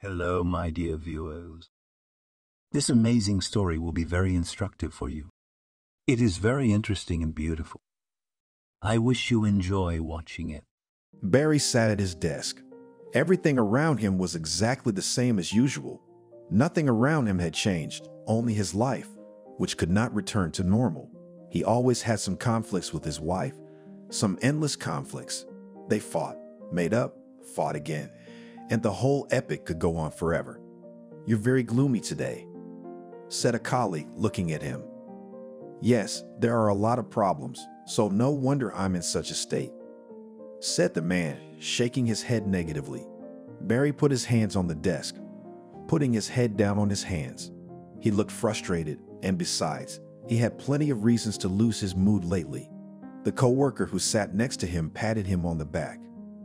Hello, my dear viewers. This amazing story will be very instructive for you. It is very interesting and beautiful. I wish you enjoy watching it. Barry sat at his desk. Everything around him was exactly the same as usual. Nothing around him had changed, only his life, which could not return to normal. He always had some conflicts with his wife, some endless conflicts. They fought, made up, fought again, and the whole epic could go on forever. "You're very gloomy today," said a colleague, looking at him. "Yes, there are a lot of problems, so no wonder I'm in such a state," said the man, shaking his head negatively. Barry put his hands on the desk, putting his head down on his hands. He looked frustrated, and besides, he had plenty of reasons to lose his mood lately. The co-worker who sat next to him patted him on the back.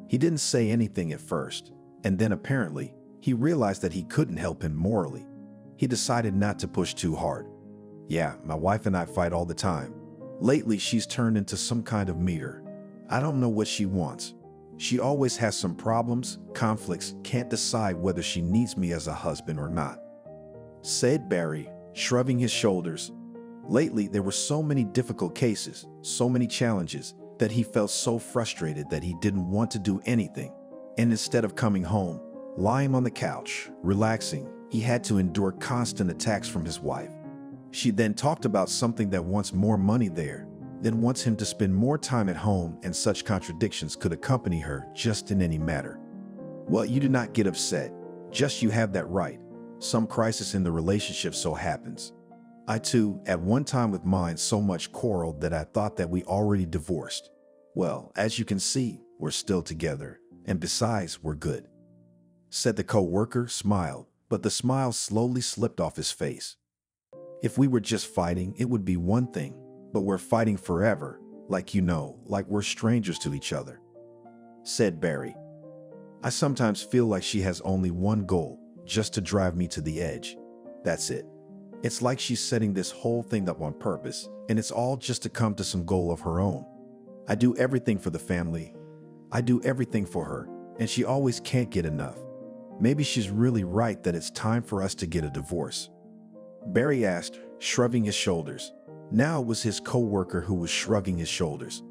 He didn't say anything at first, and then apparently, he realized that he couldn't help him morally. He decided not to push too hard. "Yeah, my wife and I fight all the time. Lately, she's turned into some kind of meter. I don't know what she wants. She always has some problems, conflicts, can't decide whether she needs me as a husband or not," said Barry, shrugging his shoulders. Lately, there were so many difficult cases, so many challenges, that he felt so frustrated that he didn't want to do anything. And instead of coming home, lying on the couch, relaxing, he had to endure constant attacks from his wife. She then talked about something that wants more money there, then wants him to spend more time at home, and such contradictions could accompany her just in any matter. "Well, you do not get upset. Just you have that right. Some crisis in the relationship so happens. I too, at one time with mine, so much quarreled that I thought that we already divorced. Well, as you can see, we're still together, and besides, we're good," said the co-worker, smiled, but the smile slowly slipped off his face. "If we were just fighting, it would be one thing, but we're fighting forever, like we're strangers to each other," said Barry. "I sometimes feel like she has only one goal, just to drive me to the edge. That's it. It's like she's setting this whole thing up on purpose, and it's all just to come to some goal of her own. I do everything for the family. I do everything for her, and she always can't get enough. Maybe she's really right that it's time for us to get a divorce," Barry asked, shrugging his shoulders. Now it was his co-worker who was shrugging his shoulders.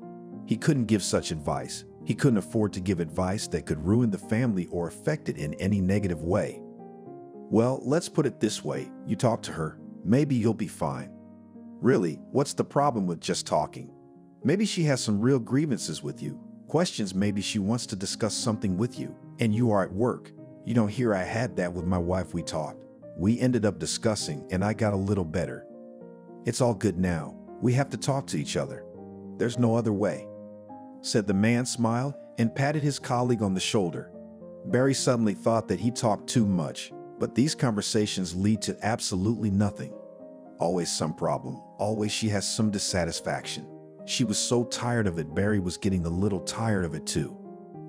He couldn't give such advice. He couldn't afford to give advice that could ruin the family or affect it in any negative way. "Well, let's put it this way. You talk to her. Maybe you'll be fine. Really, what's the problem with just talking? Maybe she has some real grievances with you. Questions, maybe she wants to discuss something with you, and you are at work. You don't hear I had that with my wife. We talked. We ended up discussing, and I got a little better. It's all good now. We have to talk to each other. There's no other way," said the man, smiled, and patted his colleague on the shoulder. Barry suddenly thought that he talked too much, but these conversations lead to absolutely nothing. Always some problem. Always she has some dissatisfaction. She was so tired of it. Barry was getting a little tired of it too.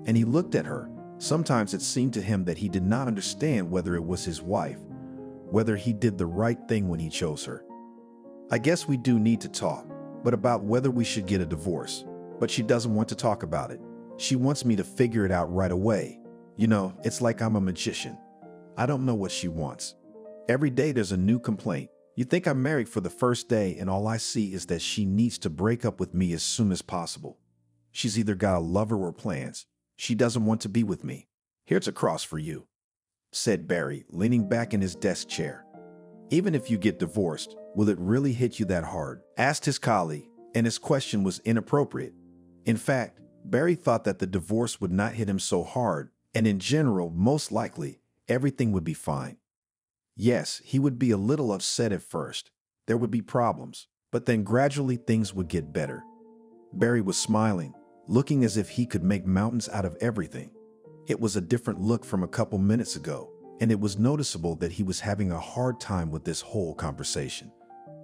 And he looked at her. Sometimes it seemed to him that he did not understand whether it was his wife, whether he did the right thing when he chose her. "I guess we do need to talk, but about whether we should get a divorce. But she doesn't want to talk about it. She wants me to figure it out right away. It's like I'm a magician. I don't know what she wants. Every day there's a new complaint. You think I'm married for the first day, and all I see is that she needs to break up with me as soon as possible. She's either got a lover or plans. She doesn't want to be with me. Here's a cross for you," said Barry, leaning back in his desk chair. "Even if you get divorced, will it really hit you that hard?" asked his colleague, and his question was inappropriate. In fact, Barry thought that the divorce would not hit him so hard, and in general, most likely, everything would be fine. Yes, he would be a little upset at first. There would be problems, but then gradually things would get better. Barry was smiling, looking as if he could make mountains out of everything. It was a different look from a couple minutes ago, and it was noticeable that he was having a hard time with this whole conversation.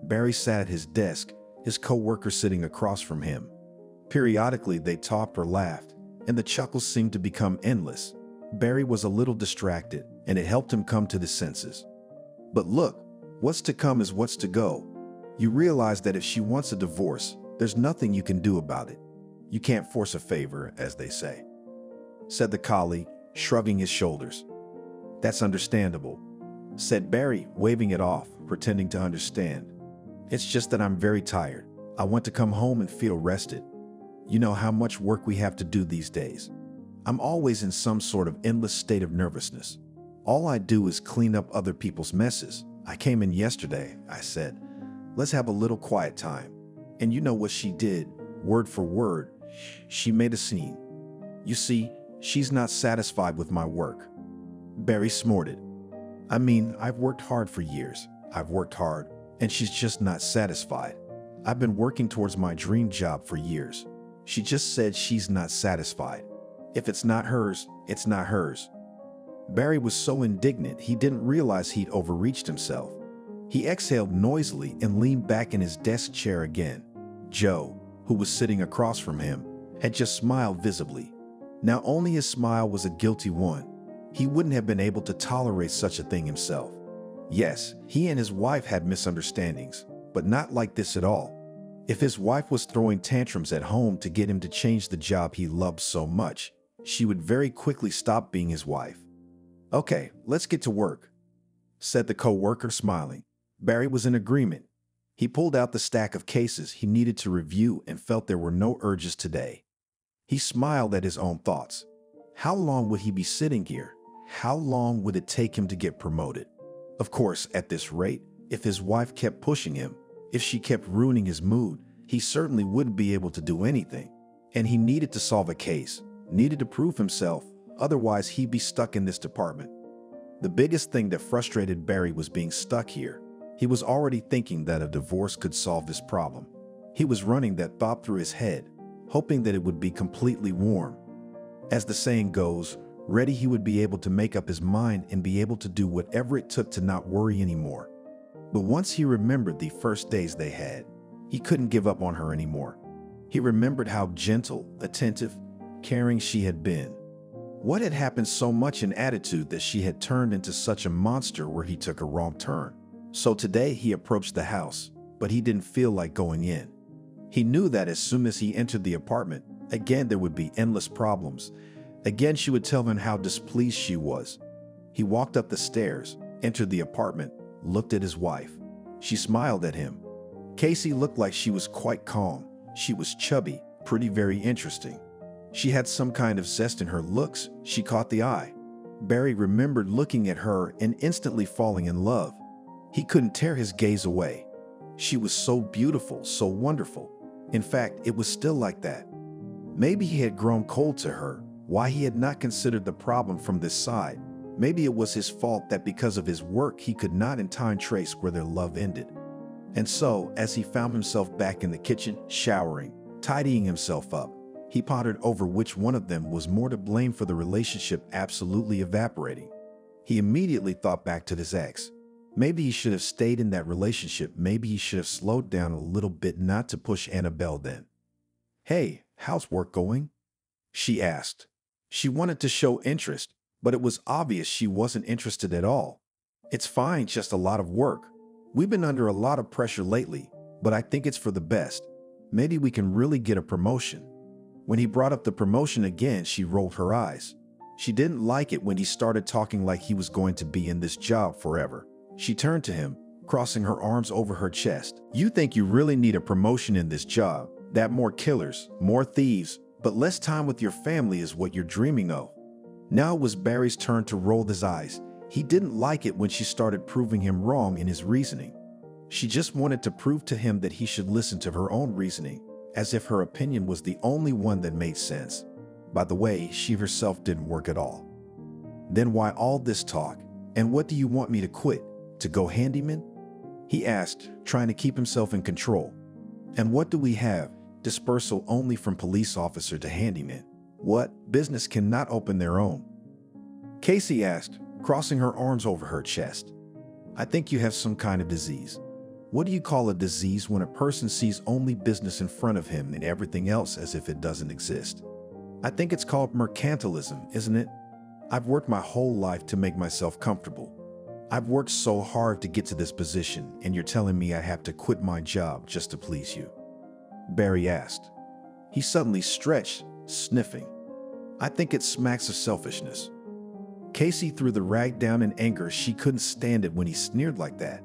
Barry sat at his desk, his co-worker sitting across from him. Periodically, they talked or laughed, and the chuckles seemed to become endless. Barry was a little distracted, and it helped him come to his senses. But look, what's to come is what's to go. You realize that if she wants a divorce, there's nothing you can do about it. You can't force a favor, as they say," said the colleague, shrugging his shoulders. "That's understandable," said Barry, waving it off, pretending to understand. "It's just that I'm very tired. I want to come home and feel rested. You know how much work we have to do these days. I'm always in some sort of endless state of nervousness. All I do is clean up other people's messes. I came in yesterday," I said. "Let's have a little quiet time." And you know what she did? Word for word, she made a scene. "You see, she's not satisfied with my work." Barry snorted. "I mean, I've worked hard for years. I've worked hard, and she's just not satisfied. I've been working towards my dream job for years. She just said she's not satisfied. If it's not hers, it's not hers." Barry was so indignant he didn't realize he'd overreached himself. He exhaled noisily and leaned back in his desk chair again. Joe, who was sitting across from him, had just smiled visibly. Now only his smile was a guilty one. He wouldn't have been able to tolerate such a thing himself. Yes, he and his wife had misunderstandings, but not like this at all. If his wife was throwing tantrums at home to get him to change the job he loved so much, she would very quickly stop being his wife. "Okay, let's get to work," said the co-worker, smiling. Barry was in agreement. He pulled out the stack of cases he needed to review and felt there were no urges today. He smiled at his own thoughts. How long would he be sitting here? How long would it take him to get promoted? Of course, at this rate, if his wife kept pushing him, if she kept ruining his mood, he certainly wouldn't be able to do anything. And he needed to solve a case, needed to prove himself, otherwise he'd be stuck in this department. The biggest thing that frustrated Barry was being stuck here. He was already thinking that a divorce could solve this problem. He was running that thought through his head, hoping that it would be completely warm. As the saying goes, ready he would be able to make up his mind and be able to do whatever it took to not worry anymore. But once he remembered the first days they had, he couldn't give up on her anymore. He remembered how gentle, attentive, caring she had been. What had happened so much in attitude that she had turned into such a monster where he took a wrong turn? So today he approached the house, but he didn't feel like going in. He knew that as soon as he entered the apartment, again there would be endless problems. Again she would tell him how displeased she was. He walked up the stairs, entered the apartment, looked at his wife. She smiled at him. Casey looked like she was quite calm. She was chubby, pretty, very interesting. She had some kind of zest in her looks. She caught the eye. Barry remembered looking at her and instantly falling in love. He couldn't tear his gaze away. She was so beautiful, so wonderful. In fact, it was still like that. Maybe he had grown cold to her, why he had not considered the problem from this side. Maybe it was his fault that because of his work he could not in time trace where their love ended. And so, as he found himself back in the kitchen, showering, tidying himself up, he pondered over which one of them was more to blame for the relationship absolutely evaporating. He immediately thought back to his ex. Maybe he should have stayed in that relationship. Maybe he should have slowed down a little bit not to push Annabelle then. "Hey, how's work going?" she asked. She wanted to show interest, but it was obvious she wasn't interested at all. "It's fine, just a lot of work. We've been under a lot of pressure lately, but I think it's for the best. Maybe we can really get a promotion." When he brought up the promotion again, she rolled her eyes. She didn't like it when he started talking like he was going to be in this job forever. She turned to him, crossing her arms over her chest. "You think you really need a promotion in this job? That more killers, more thieves, but less time with your family is what you're dreaming of?" Now it was Barry's turn to roll his eyes. He didn't like it when she started proving him wrong in his reasoning. She just wanted to prove to him that he should listen to her own reasoning, as if her opinion was the only one that made sense. By the way, she herself didn't work at all. "Then why all this talk? And what do you want me to quit? To go handyman?" he asked, trying to keep himself in control. "And what do we have? Dispersal only from police officer to handyman. What? Business cannot open their own?" Casey asked, crossing her arms over her chest. "I think you have some kind of disease." What do you call a disease when a person sees only business in front of him and everything else as if it doesn't exist? "I think it's called mercantilism, isn't it? I've worked my whole life to make myself comfortable. I've worked so hard to get to this position, and you're telling me I have to quit my job just to please you?" Barry asked. He suddenly stretched, sniffing. "I think it smacks of selfishness." Casey threw the rag down in anger. She couldn't stand it when he sneered like that.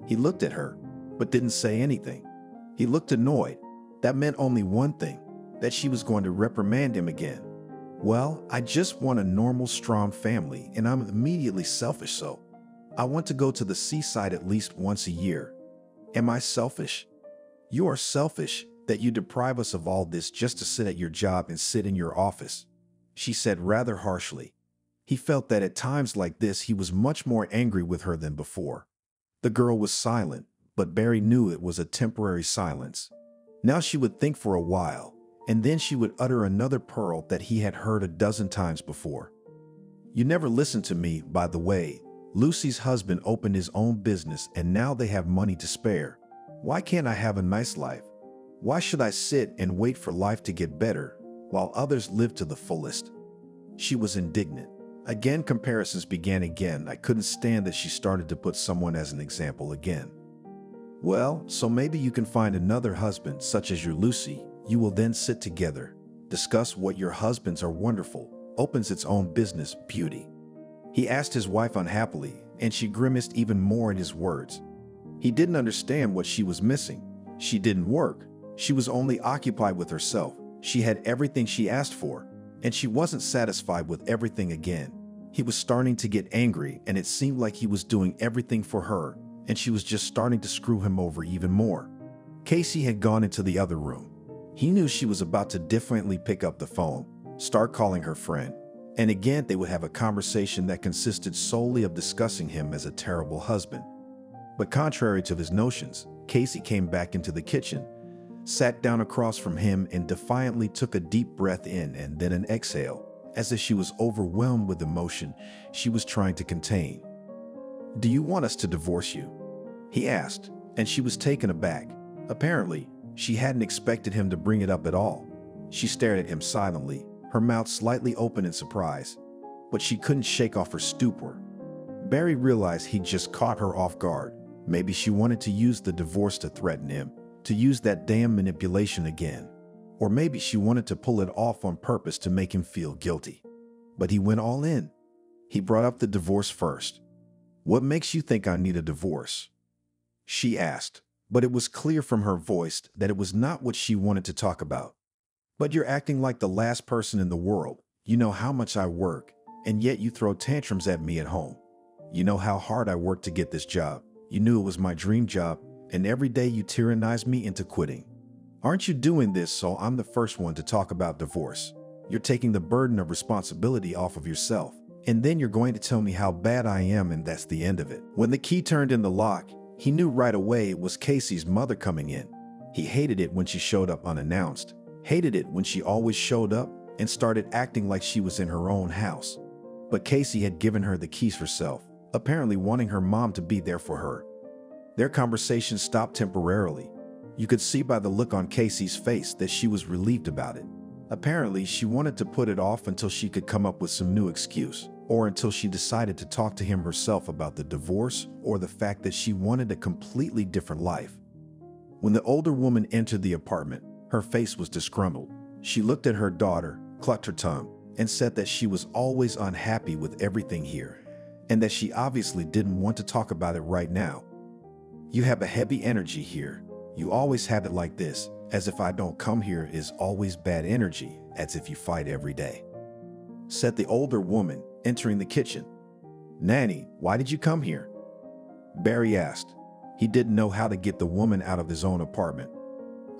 He looked at her, but didn't say anything. He looked annoyed. That meant only one thing, that she was going to reprimand him again. Well, I just want a normal, strong family, and I'm immediately selfish, so I want to go to the seaside at least once a year. Am I selfish? You are selfish that you deprive us of all this just to sit at your job and sit in your office, she said rather harshly. He felt that at times like this he was much more angry with her than before. The girl was silent, but Barry knew it was a temporary silence. Now she would think for a while, and then she would utter another pearl that he had heard a dozen times before. You never listened to me, by the way. Lucy's husband opened his own business and now they have money to spare. Why can't I have a nice life? Why should I sit and wait for life to get better while others live to the fullest? She was indignant. Again, comparisons began again. I couldn't stand that she started to put someone as an example again. Well, so maybe you can find another husband such as your Lucy. You will then sit together, discuss what your husbands are wonderful, opens its own business, beauty. He asked his wife unhappily, and she grimaced even more at his words. He didn't understand what she was missing. She didn't work. She was only occupied with herself. She had everything she asked for, and she wasn't satisfied with everything again. He was starting to get angry, and it seemed like he was doing everything for her, and she was just starting to screw him over even more. Casey had gone into the other room. He knew she was about to definitely pick up the phone, start calling her friend, and again they would have a conversation that consisted solely of discussing him as a terrible husband. But contrary to his notions, Casey came back into the kitchen, sat down across from him and defiantly took a deep breath in and then an exhale, as if she was overwhelmed with emotion she was trying to contain. "Do you want us to divorce you?" he asked, and she was taken aback. Apparently, she hadn't expected him to bring it up at all. She stared at him silently, her mouth slightly open in surprise, but she couldn't shake off her stupor. Barry realized he'd just caught her off guard. Maybe she wanted to use the divorce to threaten him, to use that damn manipulation again. Or maybe she wanted to pull it off on purpose to make him feel guilty. But he went all in. He brought up the divorce first. "What makes you think I need a divorce?" she asked, but it was clear from her voice that it was not what she wanted to talk about. "But you're acting like the last person in the world. You know how much I work, and yet you throw tantrums at me at home. You know how hard I worked to get this job. You knew it was my dream job, and every day you tyrannize me into quitting. Aren't you doing this so I'm the first one to talk about divorce? You're taking the burden of responsibility off of yourself, and then you're going to tell me how bad I am, and that's the end of it." When the key turned in the lock, he knew right away it was Casey's mother coming in. He hated it when she showed up unannounced, hated it when she always showed up and started acting like she was in her own house. But Casey had given her the keys herself, apparently wanting her mom to be there for her. Their conversation stopped temporarily. You could see by the look on Casey's face that she was relieved about it. Apparently, she wanted to put it off until she could come up with some new excuse, or until she decided to talk to him herself about the divorce or the fact that she wanted a completely different life. When the older woman entered the apartment, her face was disgruntled. She looked at her daughter, clucked her tongue, and said that she was always unhappy with everything here, and that she obviously didn't want to talk about it right now. "You have a heavy energy here. You always have it like this, as if I don't come here is always bad energy, as if you fight every day," said the older woman, entering the kitchen. "Nanny, why did you come here?" Barry asked. He didn't know how to get the woman out of his own apartment.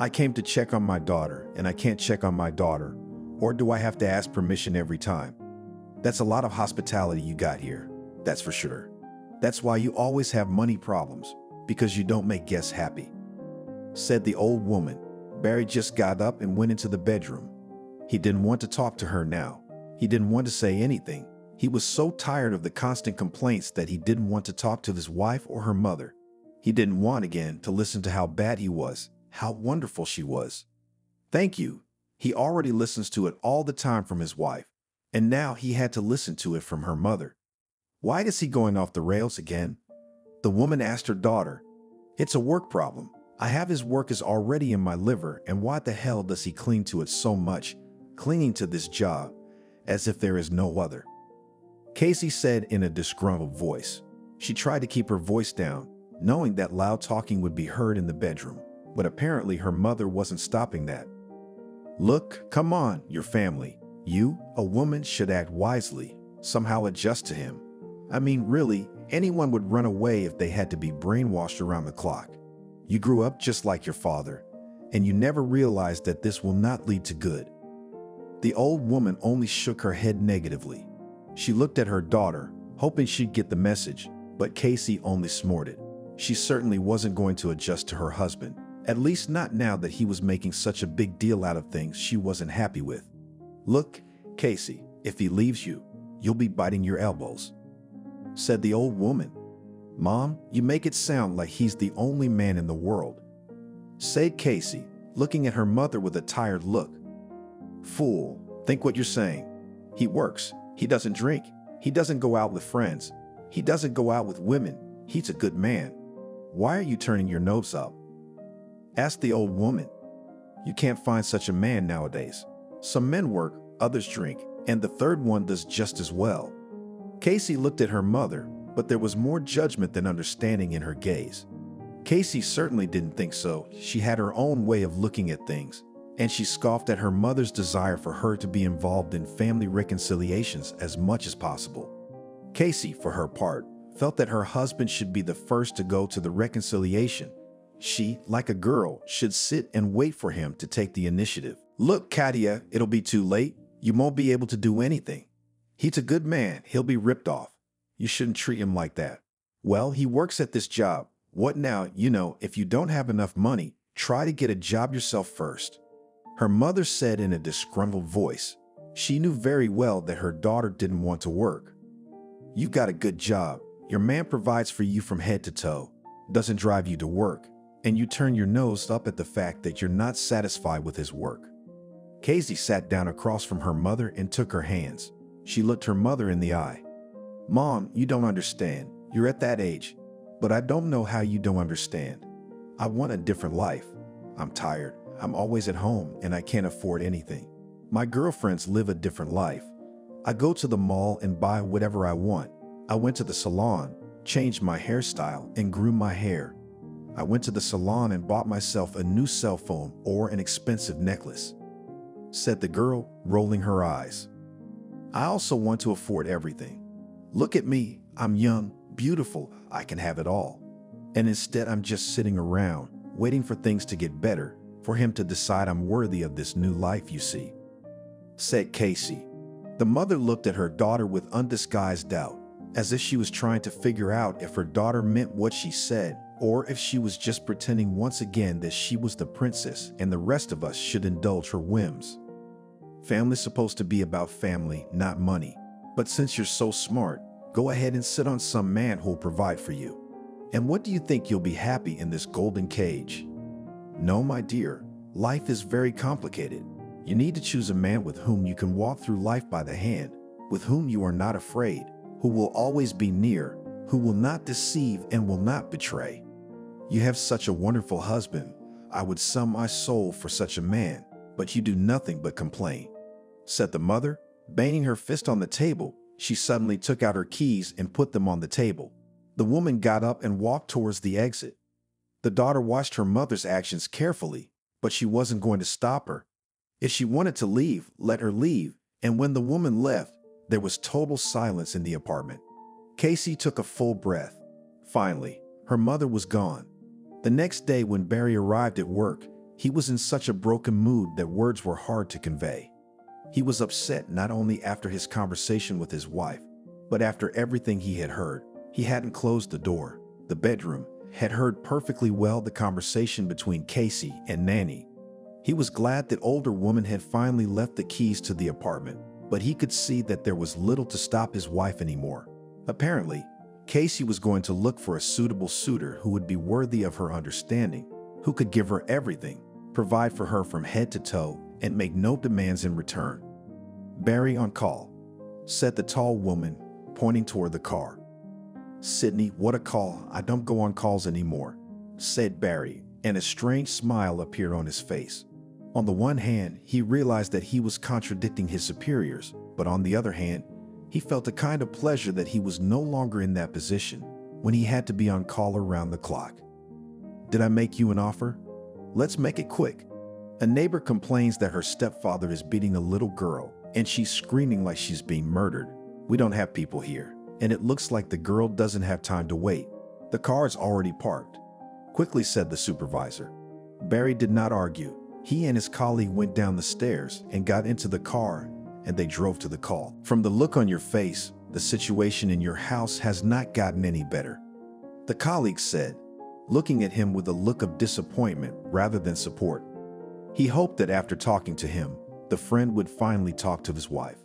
"I came to check on my daughter, and I can't check on my daughter, or do I have to ask permission every time? That's a lot of hospitality you got here, that's for sure. That's why you always have money problems, because you don't make guests happy," said the old woman. Barry just got up and went into the bedroom. He didn't want to talk to her now. He didn't want to say anything. He was so tired of the constant complaints that he didn't want to talk to his wife or her mother. He didn't want again to listen to how bad he was, how wonderful she was. Thank you. He already listens to it all the time from his wife, and now he had to listen to it from her mother. Why is he going off the rails again? The woman asked her daughter. "It's a work problem. I have his work is already in my liver, and why the hell does he cling to it so much, clinging to this job, as if there is no other?" Casey said in a disgruntled voice. She tried to keep her voice down, knowing that loud talking would be heard in the bedroom, but apparently her mother wasn't stopping that. Look, come on, your family. You, a woman, should act wisely, somehow adjust to him. I mean, really, anyone would run away if they had to be brainwashed around the clock. You grew up just like your father, and you never realized that this will not lead to good. The old woman only shook her head negatively. She looked at her daughter, hoping she'd get the message, but Casey only snorted. She certainly wasn't going to adjust to her husband, at least not now that he was making such a big deal out of things she wasn't happy with. Look, Casey, if he leaves you, you'll be biting your elbows, said the old woman. Mom, you make it sound like he's the only man in the world, said Casey, looking at her mother with a tired look. Fool, think what you're saying. He works, he doesn't drink, he doesn't go out with friends, he doesn't go out with women, he's a good man. Why are you turning your nose up? Asked the old woman. You can't find such a man nowadays. Some men work, others drink, and the third one does just as well. Casey looked at her mother, but there was more judgment than understanding in her gaze. Casey certainly didn't think so. She had her own way of looking at things, and she scoffed at her mother's desire for her to be involved in family reconciliations as much as possible. Casey, for her part, felt that her husband should be the first to go to the reconciliation. She, like a girl, should sit and wait for him to take the initiative. Look, Katia, it'll be too late. You won't be able to do anything. He's a good man. He'll be ripped off. You shouldn't treat him like that. Well, he works at this job. What now? If you don't have enough money, try to get a job yourself first, her mother said in a disgruntled voice. She knew very well that her daughter didn't want to work. You got a good job. Your man provides for you from head to toe, doesn't drive you to work, and you turn your nose up at the fact that you're not satisfied with his work. Casey sat down across from her mother and took her hands. She looked her mother in the eye. Mom, you don't understand. You're at that age. But I don't know how you don't understand. I want a different life. I'm tired. I'm always at home and I can't afford anything. My girlfriends live a different life. I go to the mall and buy whatever I want. I went to the salon, changed my hairstyle, and grew my hair. I went to the salon and bought myself a new cell phone or an expensive necklace, said the girl, rolling her eyes. I also want to afford everything. Look at me. I'm young, beautiful. I can have it all. And instead, I'm just sitting around, waiting for things to get better, for him to decide I'm worthy of this new life, you see, said Casey. The mother looked at her daughter with undisguised doubt, as if she was trying to figure out if her daughter meant what she said, or if she was just pretending once again that she was the princess and the rest of us should indulge her whims. Family's supposed to be about family, not money. But since you're so smart, go ahead and sit on some man who'll provide for you. And what do you think you'll be happy in this golden cage? No, my dear, life is very complicated. You need to choose a man with whom you can walk through life by the hand, with whom you are not afraid, who will always be near, who will not deceive and will not betray. You have such a wonderful husband. I would sell my soul for such a man, but you do nothing but complain, said the mother. Banging her fist on the table, she suddenly took out her keys and put them on the table. The woman got up and walked towards the exit. The daughter watched her mother's actions carefully, but she wasn't going to stop her. If she wanted to leave, let her leave, and when the woman left, there was total silence in the apartment. Casey took a full breath. Finally, her mother was gone. The next day when Barry arrived at work, he was in such a broken mood that words were hard to convey. He was upset not only after his conversation with his wife, but after everything he had heard. He hadn't closed the door. The bedroom had heard perfectly well the conversation between Casey and Nanny. He was glad that older woman had finally left the keys to the apartment, but he could see that there was little to stop his wife anymore. Apparently, Casey was going to look for a suitable suitor who would be worthy of her understanding, who could give her everything, provide for her from head to toe, and make no demands in return. Barry on call, said the tall woman, pointing toward the car. Sydney, what a call. I don't go on calls anymore, said Barry, and a strange smile appeared on his face. On the one hand, he realized that he was contradicting his superiors, but on the other hand, He felt a kind of pleasure that he was no longer in that position when he had to be on call around the clock. "Did I make you an offer? Let's make it quick." A neighbor complains that her stepfather is beating a little girl and she's screaming like she's being murdered. "We don't have people here, and it looks like the girl doesn't have time to wait. The car is already parked," quickly said the supervisor. Barry did not argue. He and his colleague went down the stairs and got into the car, and they drove to the call. "From the look on your face, the situation in your house has not gotten any better," the colleague said, looking at him with a look of disappointment rather than support. He hoped that after talking to him, the friend would finally talk to his wife.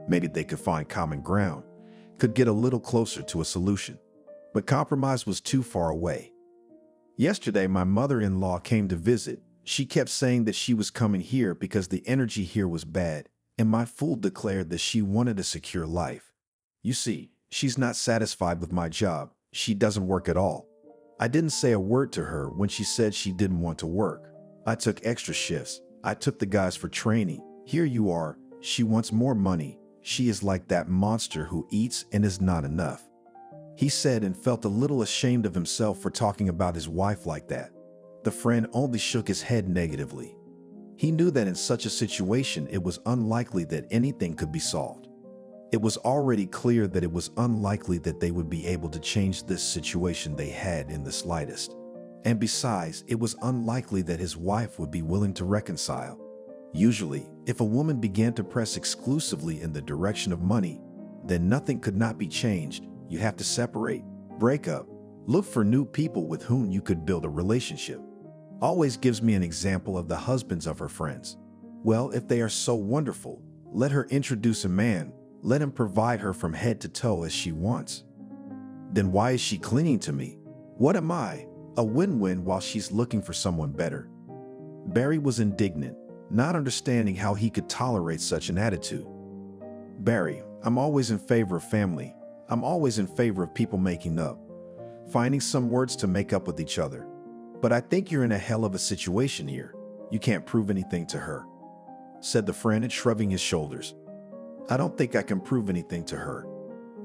Maybe they could find common ground, could get a little closer to a solution. But compromise was too far away. "Yesterday, my mother-in-law came to visit. She kept saying that she was coming here because the energy here was bad, and my fool declared that she wanted a secure life. You see, she's not satisfied with my job. She doesn't work at all. I didn't say a word to her when she said she didn't want to work. I took extra shifts. I took the guys for training. Here you are. She wants more money. She is like that monster who eats and is not enough," he said, and felt a little ashamed of himself for talking about his wife like that. The friend only shook his head negatively. He knew that in such a situation it was unlikely that anything could be solved. It was already clear that it was unlikely that they would be able to change this situation they had in the slightest. And besides, it was unlikely that his wife would be willing to reconcile. Usually, if a woman began to press exclusively in the direction of money, then nothing could not be changed. You have to separate, break up, look for new people with whom you could build a relationship. Always gives me an example of the husbands of her friends. Well, if they are so wonderful, let her introduce a man, let him provide her from head to toe as she wants. Then why is she clinging to me? What am I? A win-win while she's looking for someone better. Barry was indignant, not understanding how he could tolerate such an attitude. "Barry, I'm always in favor of family. I'm always in favor of people making up, finding some words to make up with each other. But I think you're in a hell of a situation here. You can't prove anything to her," said the friend, shrugging his shoulders. "I don't think I can prove anything to her.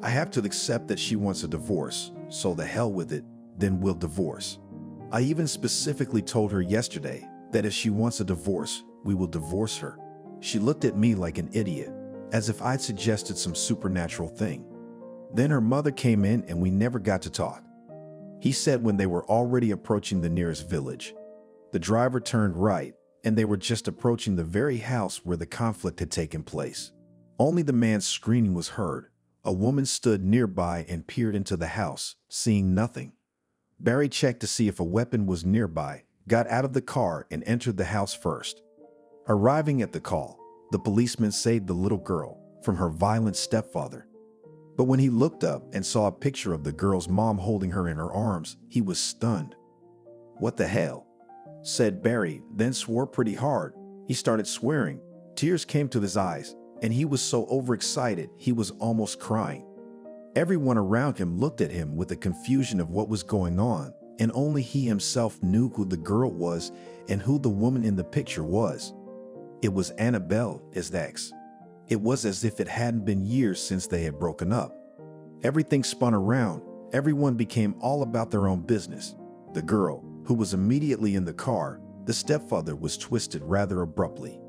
I have to accept that she wants a divorce, so the hell with it, then we'll divorce. I even specifically told her yesterday that if she wants a divorce, we will divorce her. She looked at me like an idiot, as if I'd suggested some supernatural thing. Then her mother came in and we never got to talk," he said when they were already approaching the nearest village. The driver turned right, and they were just approaching the very house where the conflict had taken place. Only the man's screaming was heard. A woman stood nearby and peered into the house, seeing nothing. Barry checked to see if a weapon was nearby, got out of the car, and entered the house first. Arriving at the call, the policeman saved the little girl from her violent stepfather. But when he looked up and saw a picture of the girl's mom holding her in her arms, he was stunned. "What the hell?" said Barry, then swore pretty hard. He started swearing. Tears came to his eyes, and he was so overexcited he was almost crying. Everyone around him looked at him with a confusion of what was going on, and only he himself knew who the girl was and who the woman in the picture was. It was Annabelle, his ex. It was as if it hadn't been years since they had broken up. Everything spun around. Everyone became all about their own business. The girl, who was immediately in the car, the stepfather, was twisted rather abruptly.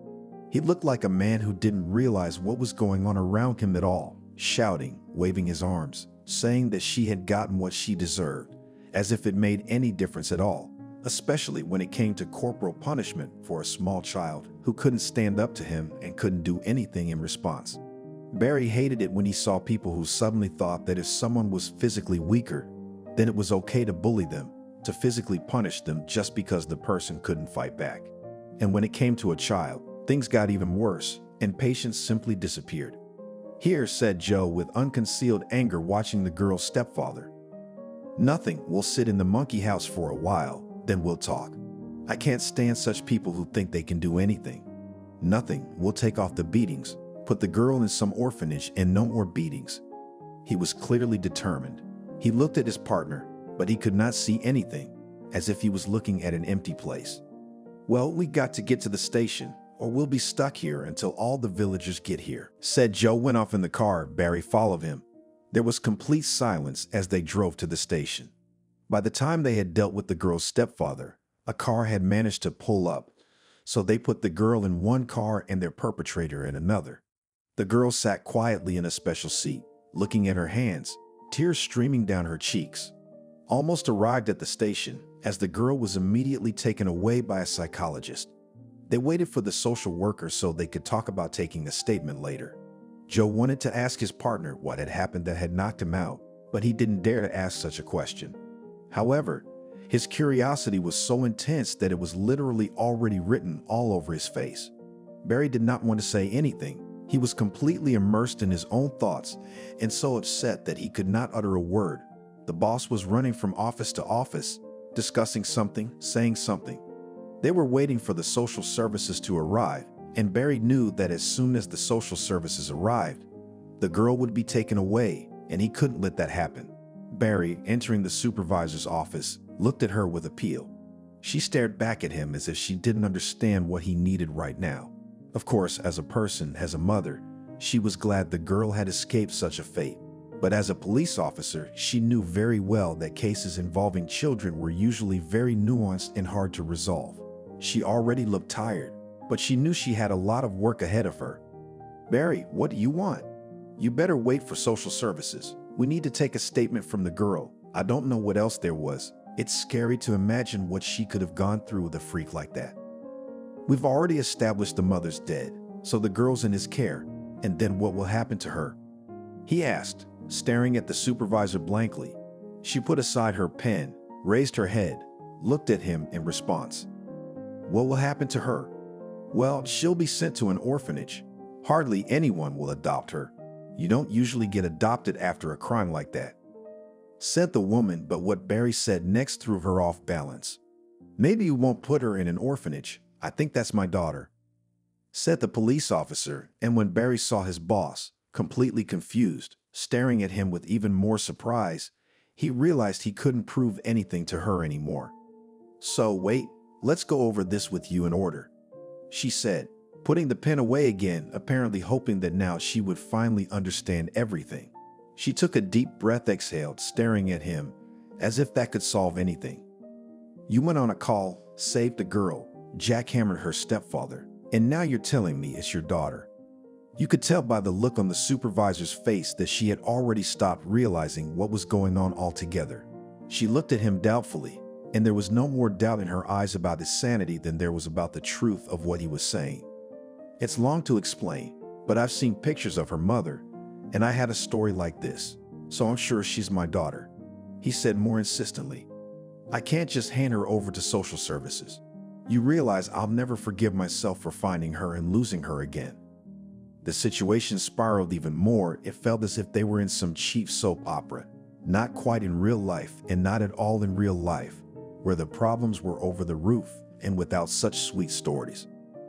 He looked like a man who didn't realize what was going on around him at all, shouting, waving his arms, saying that she had gotten what she deserved, as if it made any difference at all, especially when it came to corporal punishment for a small child who couldn't stand up to him and couldn't do anything in response. Barry hated it when he saw people who suddenly thought that if someone was physically weaker, then it was okay to bully them, to physically punish them just because the person couldn't fight back. And when it came to a child, things got even worse, and patience simply disappeared. "Here," said Joe with unconcealed anger, watching the girl's stepfather. "Nothing, we'll sit in the monkey house for a while, then we'll talk. I can't stand such people who think they can do anything. Nothing, we'll take off the beatings, put the girl in some orphanage, and no more beatings." He was clearly determined. He looked at his partner, but he could not see anything, as if he was looking at an empty place. "Well, we got to get to the station. or we'll be stuck here until all the villagers get here," said Joe. Went off in the car. Barry followed him. There was complete silence as they drove to the station. By the time they had dealt with the girl's stepfather, a car had managed to pull up, so they put the girl in one car and their perpetrator in another. The girl sat quietly in a special seat, looking at her hands, tears streaming down her cheeks. Almost arrived at the station, as the girl was immediately taken away by a psychologist. They waited for the social worker so they could talk about taking a statement later. Joe wanted to ask his partner what had happened that had knocked him out, but he didn't dare to ask such a question. However, his curiosity was so intense that it was literally already written all over his face. Barry did not want to say anything. He was completely immersed in his own thoughts and so upset that he could not utter a word. The boss was running from office to office, discussing something, saying something. They were waiting for the social services to arrive, and Barry knew that as soon as the social services arrived, the girl would be taken away, and he couldn't let that happen. Barry, entering the supervisor's office, looked at her with appeal. She stared back at him as if she didn't understand what he needed right now. Of course, as a person, as a mother, she was glad the girl had escaped such a fate. But as a police officer, she knew very well that cases involving children were usually very nuanced and hard to resolve. She already looked tired, but she knew she had a lot of work ahead of her. "Barry, what do you want?" "You better wait for social services. We need to take a statement from the girl. I don't know what else there was. It's scary to imagine what she could have gone through with a freak like that. We've already established the mother's dead, so the girl's in his care, and then what will happen to her?" he asked, staring at the supervisor blankly. She put aside her pen, raised her head, looked at him in response. "What will happen to her?" "Well, she'll be sent to an orphanage. Hardly anyone will adopt her. You don't usually get adopted after a crime like that," said the woman, but what Barry said next threw her off balance. "Maybe you won't put her in an orphanage. I think that's my daughter," said the police officer, and when Barry saw his boss, completely confused, staring at him with even more surprise, he realized he couldn't prove anything to her anymore. "So wait, let's go over this with you in order," she said, putting the pen away again, apparently hoping that now she would finally understand everything. She took a deep breath, exhaled, staring at him, as if that could solve anything. "You went on a call, saved the girl, jackhammered her stepfather, and now you're telling me it's your daughter." You could tell by the look on the supervisor's face that she had already stopped realizing what was going on altogether. She looked at him doubtfully, and there was no more doubt in her eyes about his sanity than there was about the truth of what he was saying. "It's long to explain, but I've seen pictures of her mother, and I had a story like this, so I'm sure she's my daughter," he said more insistently. "I can't just hand her over to social services. You realize I'll never forgive myself for finding her and losing her again." The situation spiraled even more. It felt as if they were in some cheap soap opera, not quite in real life and not at all in real life, where the problems were over the roof and without such sweet stories.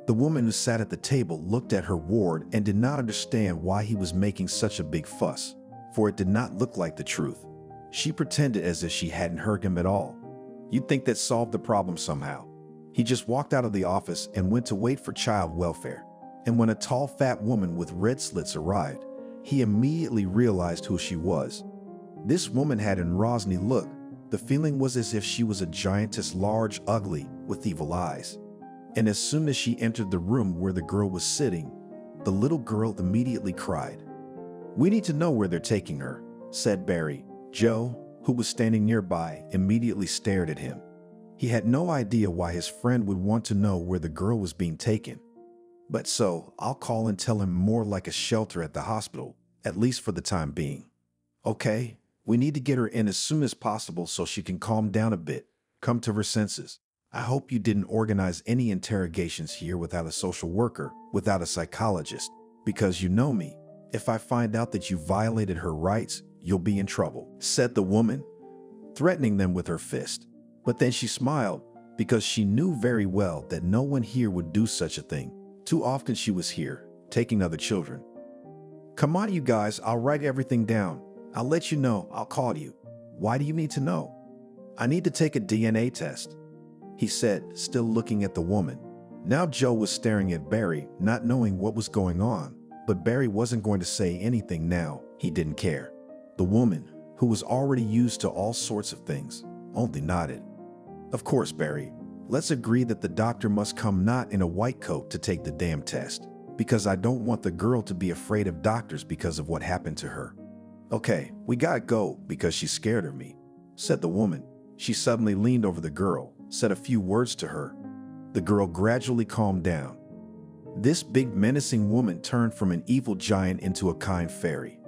The woman who sat at the table looked at her ward and did not understand why he was making such a big fuss, for it did not look like the truth. She pretended as if she hadn't heard him at all. You'd think that solved the problem somehow. He just walked out of the office and went to wait for child welfare. And when a tall, fat woman with red slits arrived, he immediately realized who she was. This woman had an Rosny look. The feeling was as if she was a giantess, large, ugly, with evil eyes. And as soon as she entered the room where the girl was sitting, the little girl immediately cried. "We need to know where they're taking her," said Barry. Joe, who was standing nearby, immediately stared at him. He had no idea why his friend would want to know where the girl was being taken. "But so, I'll call and tell him more like a shelter at the hospital, at least for the time being." "Okay, we need to get her in as soon as possible so she can calm down a bit, come to her senses. I hope you didn't organize any interrogations here without a social worker, without a psychologist, because you know me. If I find out that you violated her rights, you'll be in trouble," said the woman, threatening them with her fist. But then she smiled, because she knew very well that no one here would do such a thing. Too often she was here, taking other children. "Come on, you guys, I'll write everything down. I'll let you know, I'll call you." "Why do you need to know?" "I need to take a DNA test," he said, still looking at the woman. Now Joe was staring at Barry, not knowing what was going on, but Barry wasn't going to say anything now. He didn't care. The woman, who was already used to all sorts of things, only nodded. Of course, Barry. Let's agree that the doctor must come not in a white coat to take the damn test, because I don't want the girl to be afraid of doctors because of what happened to her. Okay, we gotta go because she's scared of me, said the woman. She suddenly leaned over the girl, said a few words to her. The girl gradually calmed down. This big menacing woman turned from an evil giant into a kind fairy.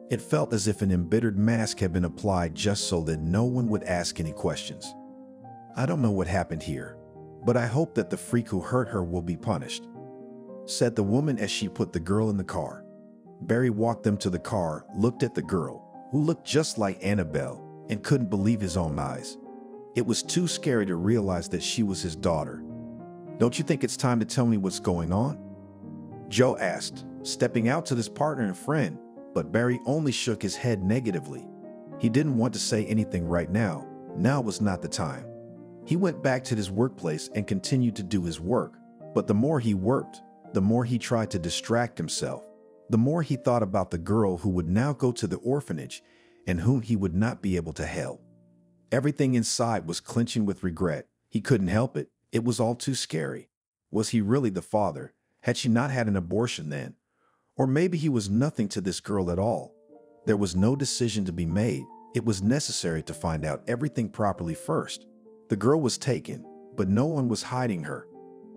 It felt as if an embittered mask had been applied just so that no one would ask any questions. I don't know what happened here, but I hope that the freak who hurt her will be punished, said the woman as she put the girl in the car. Barry walked them to the car, looked at the girl, who looked just like Annabelle, and couldn't believe his own eyes. It was too scary to realize that she was his daughter. Don't you think it's time to tell me what's going on? Joe asked, stepping out to his partner and friend, but Barry only shook his head negatively. He didn't want to say anything right now. Now was not the time. He went back to his workplace and continued to do his work, but the more he worked, the more he tried to distract himself. The more he thought about the girl who would now go to the orphanage and whom he would not be able to help. Everything inside was clenching with regret. He couldn't help it. It was all too scary. Was he really the father? Had she not had an abortion then? Or maybe he was nothing to this girl at all. There was no decision to be made. It was necessary to find out everything properly first. The girl was taken, but no one was hiding her.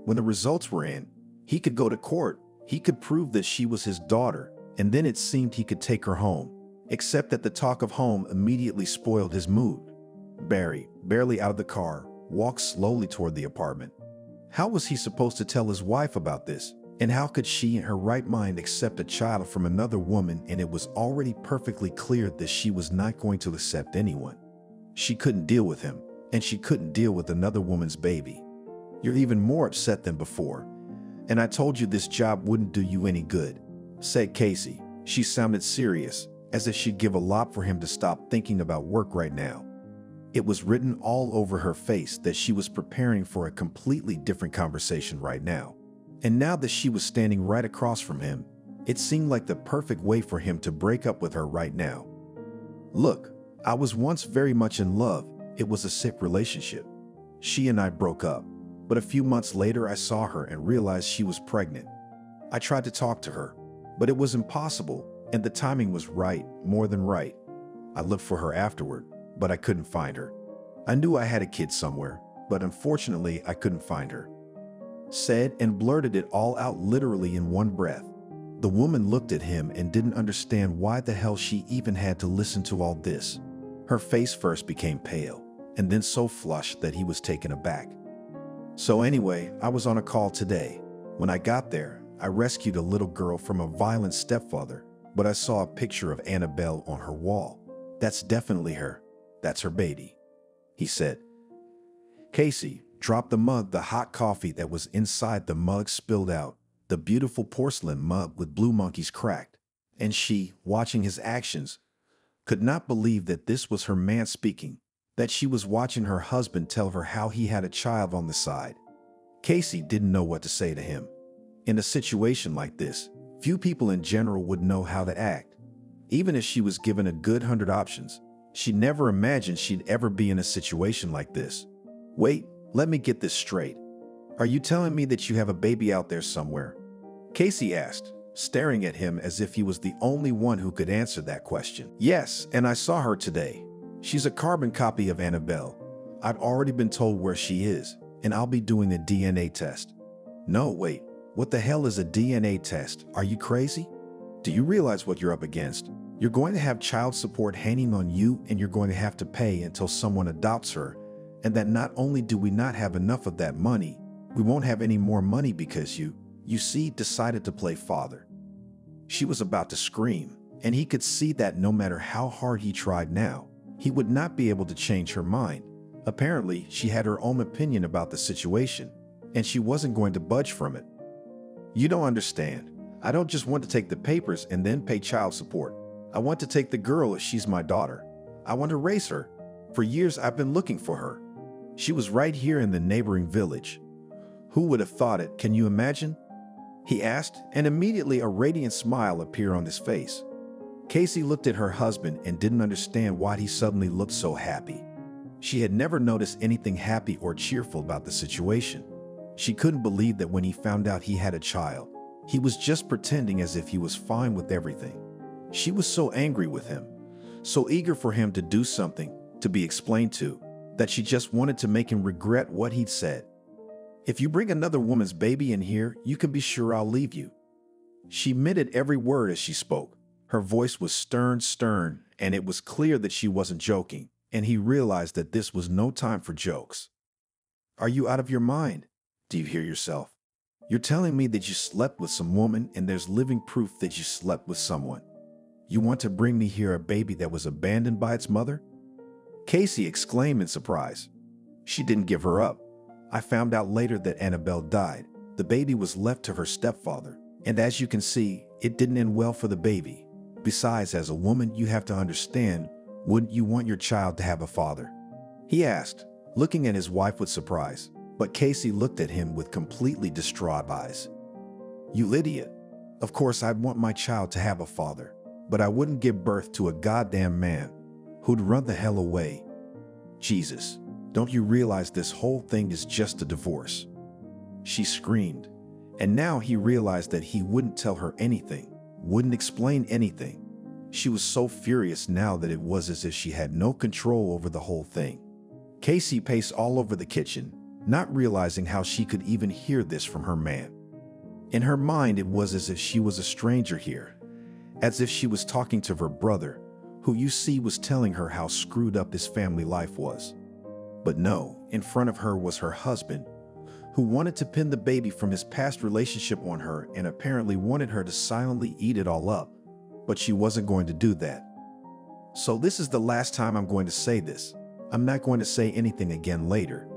When the results were in, he could go to court. He could prove that she was his daughter, and then it seemed he could take her home. Except that the talk of home immediately spoiled his mood. Barry, barely out of the car, walked slowly toward the apartment. How was he supposed to tell his wife about this? And how could she in her right mind accept a child from another woman, and it was already perfectly clear that she was not going to accept anyone? She couldn't deal with him, and she couldn't deal with another woman's baby. You're even more upset than before, and I told you this job wouldn't do you any good, said Casey. She sounded serious, as if she'd give a lot for him to stop thinking about work right now. It was written all over her face that she was preparing for a completely different conversation right now. And now that she was standing right across from him, it seemed like the perfect way for him to break up with her right now. Look, I was once very much in love. It was a sick relationship. She and I broke up, but a few months later I saw her and realized she was pregnant. I tried to talk to her, but it was impossible, and the timing was right, more than right. I looked for her afterward, but I couldn't find her. I knew I had a kid somewhere, but unfortunately I couldn't find her. Said and blurted it all out literally in one breath. The woman looked at him and didn't understand why the hell she even had to listen to all this. Her face first became pale, and then so flushed that he was taken aback. So anyway, I was on a call today. When I got there, I rescued a little girl from a violent stepfather, but I saw a picture of Annabelle on her wall. That's definitely her. That's her baby, he said. Casey dropped the mug. The hot coffee that was inside the mug spilled out. The beautiful porcelain mug with blue monkeys cracked. And she, watching his actions, could not believe that this was her man speaking, that she was watching her husband tell her how he had a child on the side. Casey didn't know what to say to him. In a situation like this, few people in general would know how to act. Even if she was given a good 100 options, she never imagined she'd ever be in a situation like this. Wait, let me get this straight. Are you telling me that you have a baby out there somewhere? Casey asked, staring at him as if he was the only one who could answer that question. Yes, and I saw her today. She's a carbon copy of Annabelle. I've already been told where she is, and I'll be doing a DNA test. No, wait, what the hell is a DNA test? Are you crazy? Do you realize what you're up against? You're going to have child support hanging on you, and you're going to have to pay until someone adopts her, and that not only do we not have enough of that money, we won't have any more money because you see, decided to play father. She was about to scream, and he could see that no matter how hard he tried now, he would not be able to change her mind. Apparently, she had her own opinion about the situation, and she wasn't going to budge from it. You don't understand. I don't just want to take the papers and then pay child support. I want to take the girl if she's my daughter. I want to raise her. For years, I've been looking for her. She was right here in the neighboring village. Who would have thought it? Can you imagine? He asked, and immediately a radiant smile appeared on his face. Casey looked at her husband and didn't understand why he suddenly looked so happy. She had never noticed anything happy or cheerful about the situation. She couldn't believe that when he found out he had a child, he was just pretending as if he was fine with everything. She was so angry with him, so eager for him to do something, to be explained to, that she just wanted to make him regret what he'd said. If you bring another woman's baby in here, you can be sure I'll leave you. She meant every word as she spoke. Her voice was stern, and it was clear that she wasn't joking, and he realized that this was no time for jokes. Are you out of your mind? Do you hear yourself? You're telling me that you slept with some woman and there's living proof that you slept with someone. You want to bring me here a baby that was abandoned by its mother? Casey exclaimed in surprise. She didn't give her up. I found out later that Annabelle died. The baby was left to her stepfather, and as you can see, it didn't end well for the baby. Besides, as a woman, you have to understand, wouldn't you want your child to have a father? He asked, looking at his wife with surprise, but Casey looked at him with completely distraught eyes. You idiot. Of course I'd want my child to have a father, but I wouldn't give birth to a goddamn man who'd run the hell away. Jesus, don't you realize this whole thing is just a divorce? She screamed, and now he realized that he wouldn't tell her anything, wouldn't explain anything. She was so furious now that it was as if she had no control over the whole thing. Casey paced all over the kitchen, not realizing how she could even hear this from her man. In her mind, it was as if she was a stranger here, as if she was talking to her brother, who you see was telling her how screwed up his family life was. But no, in front of her was her husband, who wanted to pin the baby from his past relationship on her and apparently wanted her to silently eat it all up, but she wasn't going to do that. So this is the last time I'm going to say this. I'm not going to say anything again later,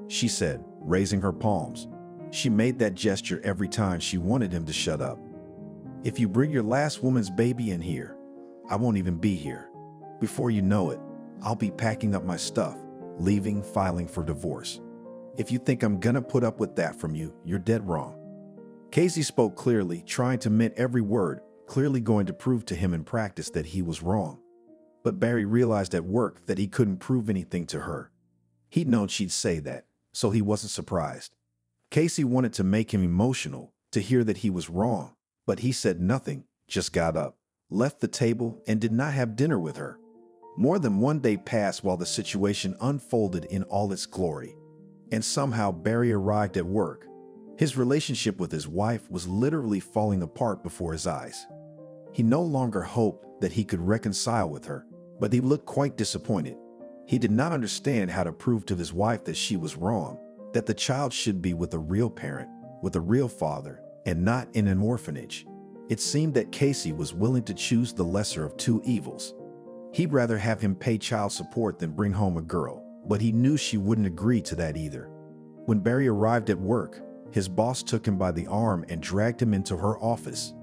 she said, raising her palms. She made that gesture every time she wanted him to shut up. If you bring your last woman's baby in here, I won't even be here. Before you know it, I'll be packing up my stuff, leaving, filing for divorce. If you think I'm gonna put up with that from you, you're dead wrong. Casey spoke clearly, trying to mint every word, clearly going to prove to him in practice that he was wrong. But Barry realized at work that he couldn't prove anything to her. He'd known she'd say that, so he wasn't surprised. Casey wanted to make him emotional, to hear that he was wrong, but he said nothing, just got up, left the table, and did not have dinner with her. More than one day passed while the situation unfolded in all its glory. And somehow Barry arrived at work. His relationship with his wife was literally falling apart before his eyes. He no longer hoped that he could reconcile with her, but he looked quite disappointed. He did not understand how to prove to his wife that she was wrong, that the child should be with a real parent, with a real father, and not in an orphanage. It seemed that Casey was willing to choose the lesser of two evils. He'd rather have him pay child support than bring home a girl, but he knew she wouldn't agree to that either. When Barry arrived at work, his boss took him by the arm and dragged him into her office.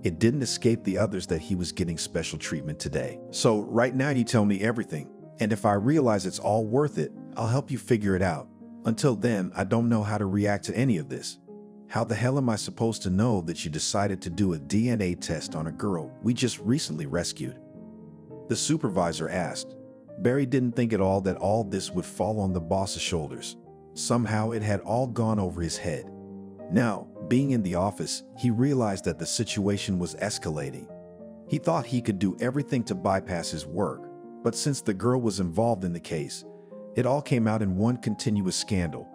It didn't escape the others that he was getting special treatment today. So right now you tell me everything, and if I realize it's all worth it, I'll help you figure it out. Until then, I don't know how to react to any of this. How the hell am I supposed to know that you decided to do a DNA test on a girl we just recently rescued? The supervisor asked. Barry didn't think at all that all this would fall on the boss's shoulders. Somehow it had all gone over his head. Now, being in the office, he realized that the situation was escalating. He thought he could do everything to bypass his work, but since the girl was involved in the case, it all came out in one continuous scandal.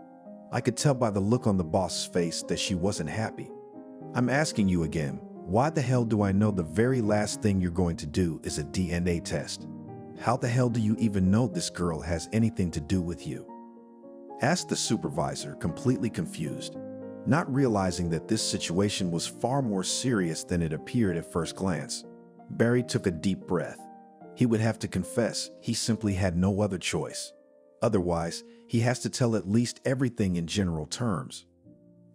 I could tell by the look on the boss's face that she wasn't happy. I'm asking you again, why the hell do I know the very last thing you're going to do is a DNA test? How the hell do you even know this girl has anything to do with you? Asked the supervisor, completely confused, not realizing that this situation was far more serious than it appeared at first glance. Barry took a deep breath. He would have to confess he simply had no other choice. Otherwise, he has to tell at least everything in general terms.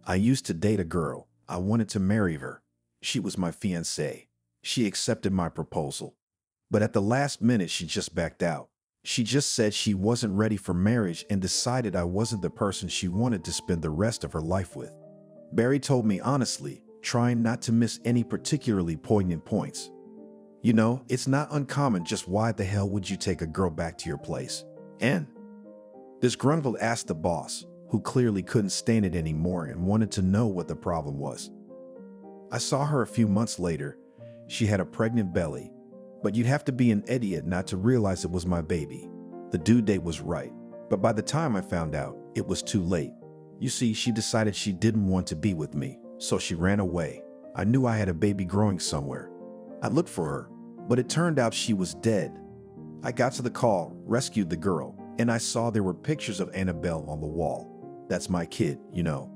I used to date a girl. I wanted to marry her. She was my fiancée. She accepted my proposal. But at the last minute, she just backed out. She just said she wasn't ready for marriage and decided I wasn't the person she wanted to spend the rest of her life with. Barry told me honestly, trying not to miss any particularly poignant points. You know, it's not uncommon. Just why the hell would you take a girl back to your place? And disgruntled asked the boss, who clearly couldn't stand it anymore and wanted to know what the problem was. I saw her a few months later. She had a pregnant belly, but you'd have to be an idiot not to realize it was my baby. The due date was right, but by the time I found out, it was too late. You see, she decided she didn't want to be with me, so she ran away. I knew I had a baby growing somewhere. I looked for her, but it turned out she was dead. I got to the call, rescued the girl, and I saw there were pictures of Annabelle on the wall. That's my kid, you know.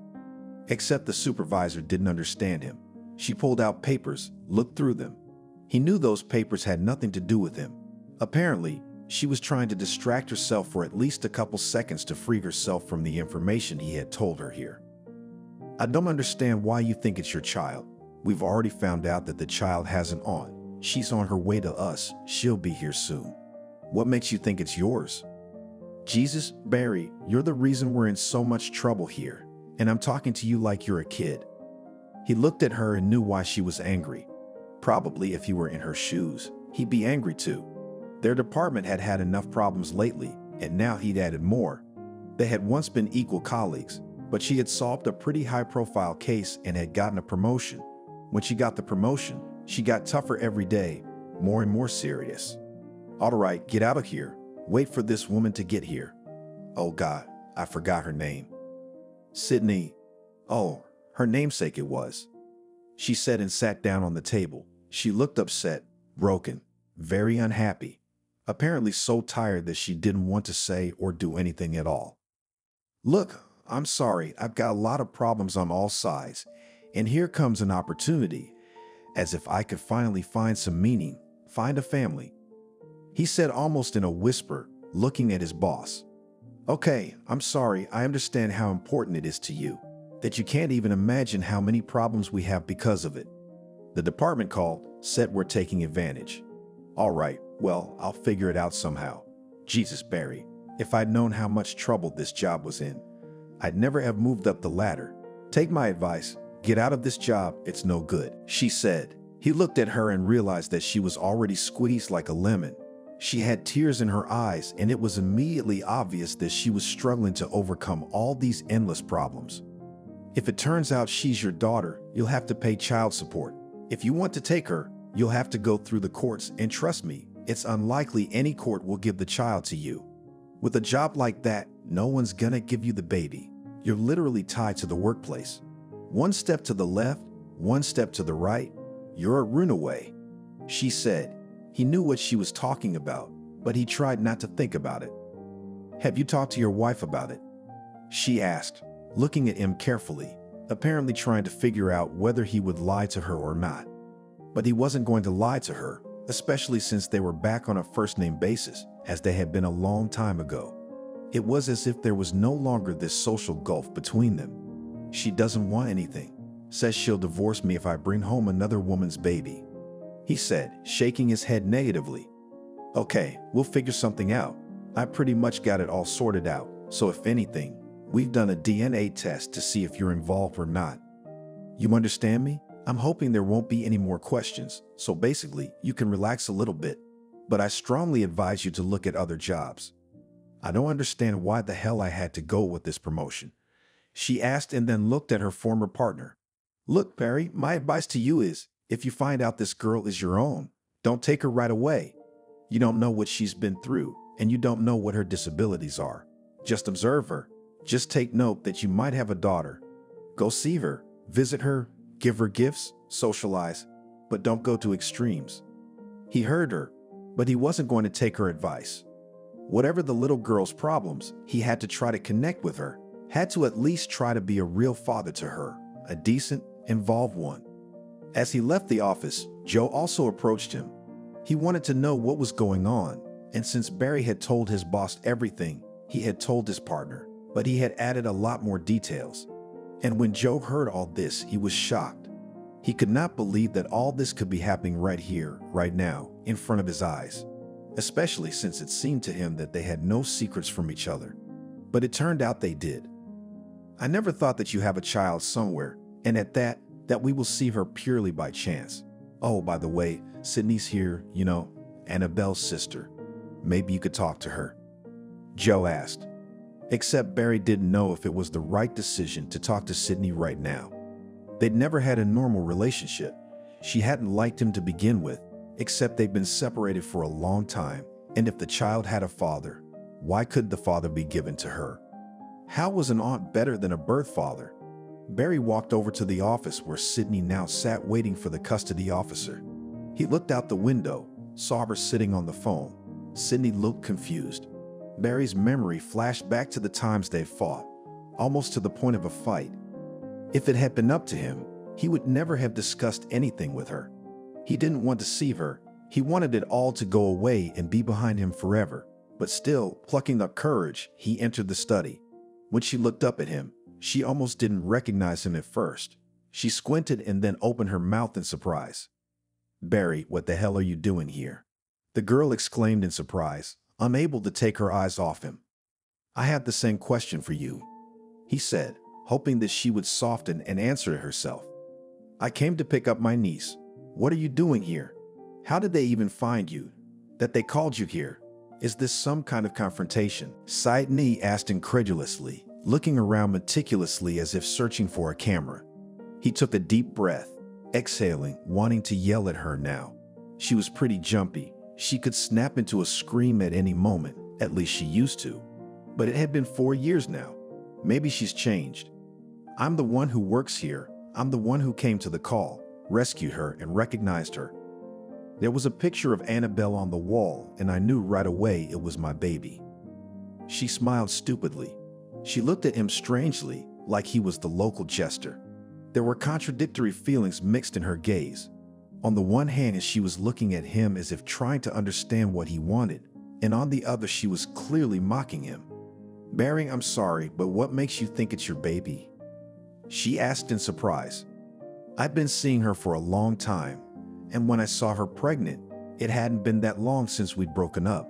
Except the supervisor didn't understand him. She pulled out papers, looked through them. He knew those papers had nothing to do with him. Apparently, she was trying to distract herself for at least a couple seconds to free herself from the information he had told her here. I don't understand why you think it's your child. We've already found out that the child has an aunt. She's on her way to us. She'll be here soon. What makes you think it's yours? Jesus, Barry, you're the reason we're in so much trouble here, and I'm talking to you like you're a kid. He looked at her and knew why she was angry. Probably if he were in her shoes, he'd be angry too. Their department had had enough problems lately, and now he'd added more. They had once been equal colleagues, but she had solved a pretty high-profile case and had gotten a promotion. When she got the promotion, she got tougher every day, more and more serious. All right, get out of here. Wait for this woman to get here. Oh God, I forgot her name. Sydney. Oh, her namesake it was. She said and sat down on the table. She looked upset, broken, very unhappy, apparently so tired that she didn't want to say or do anything at all. Look, I'm sorry, I've got a lot of problems on all sides, and here comes an opportunity, as if I could finally find some meaning, find a family. He said almost in a whisper, looking at his boss. Okay, I'm sorry, I understand how important it is to you, that you can't even imagine how many problems we have because of it. The department called, said we're taking advantage. All right, well, I'll figure it out somehow. Jesus, Barry, if I'd known how much trouble this job was in, I'd never have moved up the ladder. Take my advice, get out of this job, it's no good, she said. He looked at her and realized that she was already squeezed like a lemon. She had tears in her eyes, and it was immediately obvious that she was struggling to overcome all these endless problems. If it turns out she's your daughter, you'll have to pay child support. If you want to take her, you'll have to go through the courts, and trust me, it's unlikely any court will give the child to you. With a job like that, no one's gonna give you the baby. You're literally tied to the workplace. One step to the left, one step to the right, you're a runaway, she said. He knew what she was talking about, but he tried not to think about it. Have you talked to your wife about it? She asked, looking at him carefully, apparently trying to figure out whether he would lie to her or not. But he wasn't going to lie to her, especially since they were back on a first-name basis, as they had been a long time ago. It was as if there was no longer this social gulf between them. She doesn't want anything, says she'll divorce me if I bring home another woman's baby, he said, shaking his head negatively. Okay, we'll figure something out. I pretty much got it all sorted out, so if anything, we've done a DNA test to see if you're involved or not. You understand me? I'm hoping there won't be any more questions, so basically, you can relax a little bit. But I strongly advise you to look at other jobs. I don't understand why the hell I had to go with this promotion, she asked and then looked at her former partner. Look, Barry, my advice to you is, if you find out this girl is your own, don't take her right away. You don't know what she's been through, and you don't know what her disabilities are. Just observe her. Just take note that you might have a daughter. Go see her, visit her, give her gifts, socialize, but don't go to extremes. He heard her, but he wasn't going to take her advice. Whatever the little girl's problems, he had to try to connect with her, had to at least try to be a real father to her, a decent, involved one. As he left the office, Joe also approached him. He wanted to know what was going on, and since Barry had told his boss everything, he had told his partner, but he had added a lot more details. And when Joe heard all this, he was shocked. He could not believe that all this could be happening right here, right now, in front of his eyes. especially since it seemed to him that they had no secrets from each other. But it turned out they did. I never thought that you have a child somewhere, and at that we will see her purely by chance. Oh, by the way, Sydney's here, Annabelle's sister. Maybe you could talk to her. Joe asked. Except Barry didn't know if it was the right decision to talk to Sydney right now. They'd never had a normal relationship. She hadn't liked him to begin with, except they'd been separated for a long time, and if the child had a father, why could the father be given to her? How was an aunt better than a birth father? Barry walked over to the office where Sydney now sat waiting for the custody officer. He looked out the window, saw her sitting on the phone. Sydney looked confused. Barry's memory flashed back to the times they'd fought, almost to the point of a fight. If it had been up to him, he would never have discussed anything with her. He didn't want to see her. He wanted it all to go away and be behind him forever. But still, plucking up courage, he entered the study. When she looked up at him, she almost didn't recognize him at first. She squinted and then opened her mouth in surprise. "Barry, what the hell are you doing here?" The girl exclaimed in surprise, unable to take her eyes off him. "I have the same question for you," he said, hoping that she would soften and answer it herself. "I came to pick up my niece. What are you doing here? How did they even find you? That they called you here? Is this some kind of confrontation?" Sydney asked incredulously, looking around meticulously as if searching for a camera. He took a deep breath, exhaling, wanting to yell at her now. She was pretty jumpy. She could snap into a scream at any moment, at least she used to. But it had been 4 years now. Maybe she's changed. "I'm the one who works here. I'm the one who came to the call, rescued her, and recognized her. There was a picture of Annabelle on the wall, and I knew right away it was my baby." She smiled stupidly. She looked at him strangely, like he was the local jester. There were contradictory feelings mixed in her gaze. On the one hand, she was looking at him as if trying to understand what he wanted, and on the other, she was clearly mocking him. "Barry, I'm sorry, but what makes you think it's your baby?" she asked in surprise. "I've been seeing her for a long time, and when I saw her pregnant, it hadn't been that long since we'd broken up.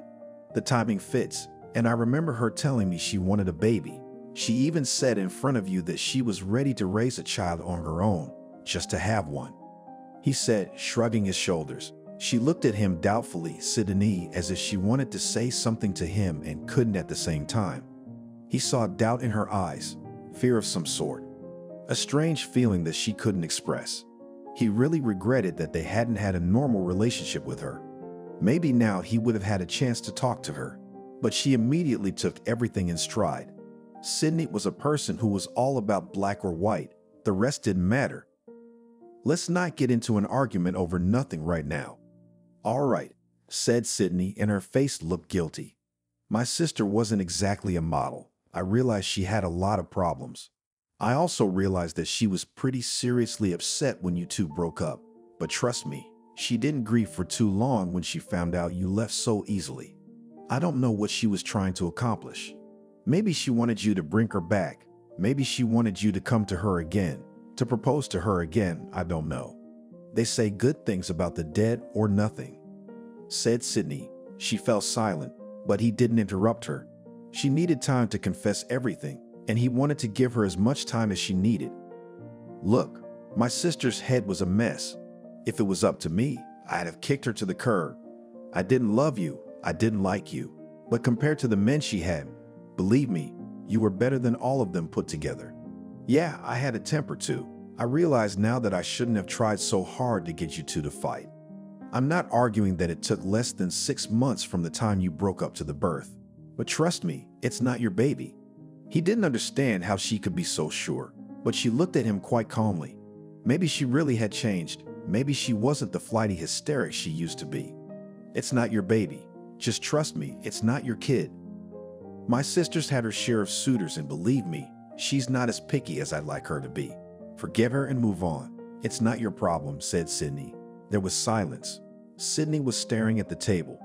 The timing fits, and I remember her telling me she wanted a baby. She even said in front of you that she was ready to raise a child on her own, just to have one," he said, shrugging his shoulders. She looked at him doubtfully, Sydney, as if she wanted to say something to him and couldn't at the same time. He saw doubt in her eyes, fear of some sort, a strange feeling that she couldn't express. He really regretted that they hadn't had a normal relationship with her. Maybe now he would have had a chance to talk to her, but she immediately took everything in stride. Sydney was a person who was all about black or white. The rest didn't matter. "Let's not get into an argument over nothing right now." "All right," said Sydney, and her face looked guilty. "My sister wasn't exactly a model. I realized she had a lot of problems. I also realized that she was pretty seriously upset when you two broke up. But trust me, she didn't grieve for too long when she found out you left so easily. I don't know what she was trying to accomplish. Maybe she wanted you to bring her back. Maybe she wanted you to come to her again, to propose to her again, I don't know. They say good things about the dead or nothing," said Sydney. She fell silent, but he didn't interrupt her. She needed time to confess everything, and he wanted to give her as much time as she needed. "Look, my sister's head was a mess. If it was up to me, I'd have kicked her to the curb. I didn't love you, I didn't like you, but compared to the men she had, believe me, you were better than all of them put together. Yeah, I had a temper too. I realize now that I shouldn't have tried so hard to get you two to fight. I'm not arguing that it took less than 6 months from the time you broke up to the birth. But trust me, it's not your baby." He didn't understand how she could be so sure, but she looked at him quite calmly. Maybe she really had changed. Maybe she wasn't the flighty hysteric she used to be. "It's not your baby. Just trust me, it's not your kid. My sister's had her share of suitors, and believe me, she's not as picky as I'd like her to be. Forgive her and move on. It's not your problem," said Sydney. There was silence. Sydney was staring at the table.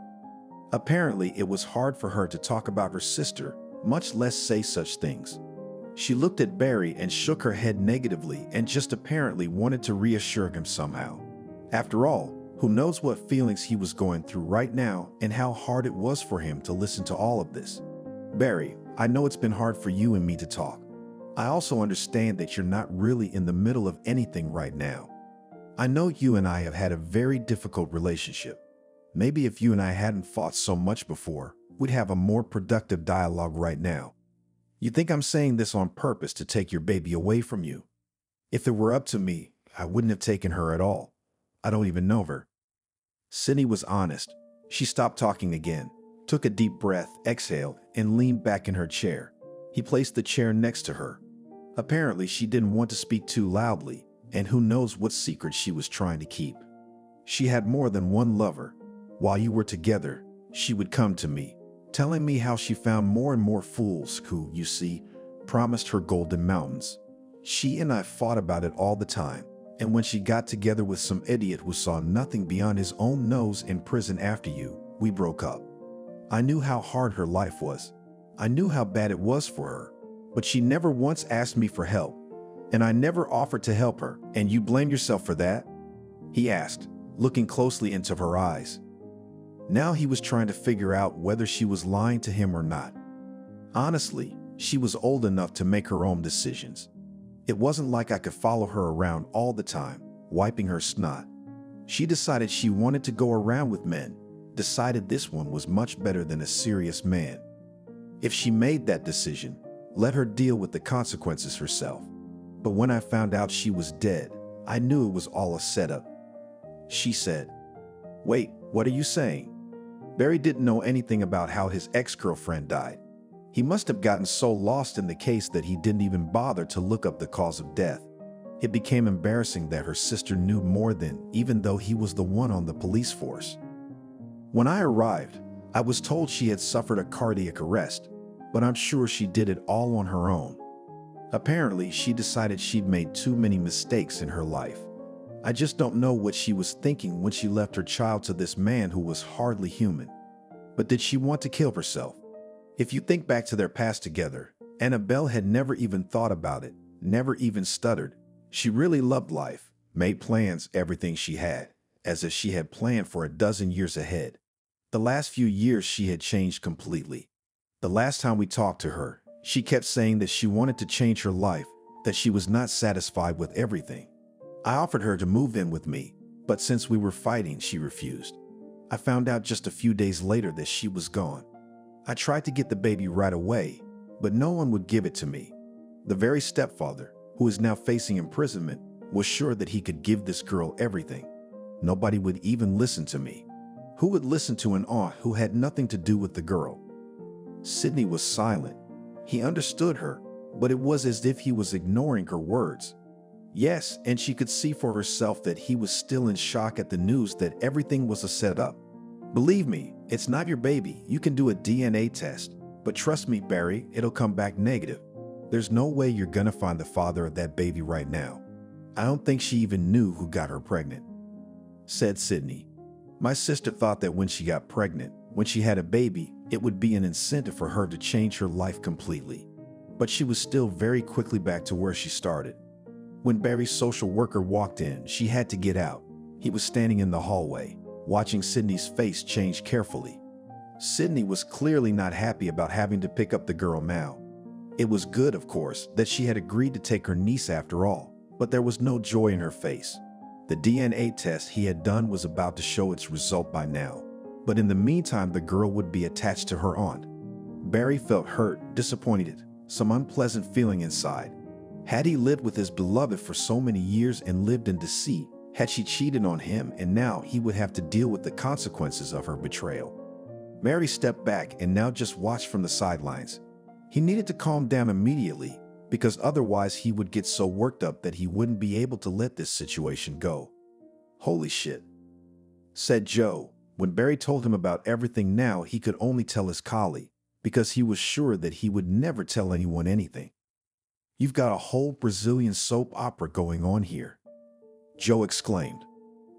Apparently, it was hard for her to talk about her sister, much less say such things. She looked at Barry and shook her head negatively and just apparently wanted to reassure him somehow. After all, Who knows what feelings he was going through right now and how hard it was for him to listen to all of this. Barry, I know it's been hard for you and me to talk. I also understand that you're not really in the middle of anything right now. I know you and I have had a very difficult relationship. Maybe if you and I hadn't fought so much before, we'd have a more productive dialogue right now. You think I'm saying this on purpose to take your baby away from you? If it were up to me, I wouldn't have taken her at all. I don't even know her. Sydney was honest. She stopped talking again, took a deep breath, exhaled, and leaned back in her chair. He placed the chair next to her. Apparently, she didn't want to speak too loudly, and who knows what secret she was trying to keep. She had more than one lover. While you were together, she would come to me, telling me how she found more and more fools who, you see, promised her golden mountains. She and I fought about it all the time, and when she got together with some idiot who saw nothing beyond his own nose in prison after you, we broke up. I knew how hard her life was. I knew how bad it was for her, but she never once asked me for help, and I never offered to help her. And you blame yourself for that? He asked, looking closely into her eyes. Now he was trying to figure out whether she was lying to him or not. Honestly, she was old enough to make her own decisions. It wasn't like I could follow her around all the time, wiping her snot. She decided she wanted to go around with men, decided this one was much better than a serious man. If she made that decision, let her deal with the consequences herself. But when I found out she was dead, I knew it was all a setup. She said, "Wait, what are you saying?" Barry didn't know anything about how his ex-girlfriend died. He must have gotten so lost in the case that he didn't even bother to look up the cause of death. It became embarrassing that her sister knew more than, even though he was the one on the police force. When I arrived, I was told she had suffered a cardiac arrest, but I'm sure she did it all on her own. Apparently, she decided she'd made too many mistakes in her life. I just don't know what she was thinking when she left her child to this man who was hardly human. But did she want to kill herself? If you think back to their past together, Annabelle had never even thought about it, never even stuttered. She really loved life, made plans, everything she had, as if she had planned for a dozen years ahead. The last few years she had changed completely. The last time we talked to her, she kept saying that she wanted to change her life, that she was not satisfied with everything. I offered her to move in with me, but since we were fighting, she refused. I found out just a few days later that she was gone. I tried to get the baby right away, but no one would give it to me. The very stepfather, who is now facing imprisonment, was sure that he could give this girl everything. Nobody would even listen to me. Who would listen to an aunt who had nothing to do with the girl? Sydney was silent. He understood her, but it was as if he was ignoring her words. Yes, and she could see for herself that he was still in shock at the news that everything was a setup. Believe me, it's not your baby. You can do a DNA test, but trust me, Barry, it'll come back negative. There's no way you're gonna find the father of that baby right now. I don't think she even knew who got her pregnant," said Sydney. "My sister thought that when she got pregnant, when she had a baby, it would be an incentive for her to change her life completely. But she was still very quickly back to where she started. When Barry's social worker walked in, she had to get out. He was standing in the hallway, watching Sydney's face change carefully. Sydney was clearly not happy about having to pick up the girl now. It was good, of course, that she had agreed to take her niece after all, but there was no joy in her face. The DNA test he had done was about to show its result by now, but in the meantime, the girl would be attached to her aunt. Barry felt hurt, disappointed, some unpleasant feeling inside. Had he lived with his beloved for so many years and lived in deceit? Had she cheated on him, and now he would have to deal with the consequences of her betrayal? Barry stepped back and now just watched from the sidelines. He needed to calm down immediately, because otherwise he would get so worked up that he wouldn't be able to let this situation go. "Holy shit," said Joe. When Barry told him about everything now, he could only tell his colleague, because he was sure that he would never tell anyone anything. "You've got a whole Brazilian soap opera going on here," Joe exclaimed.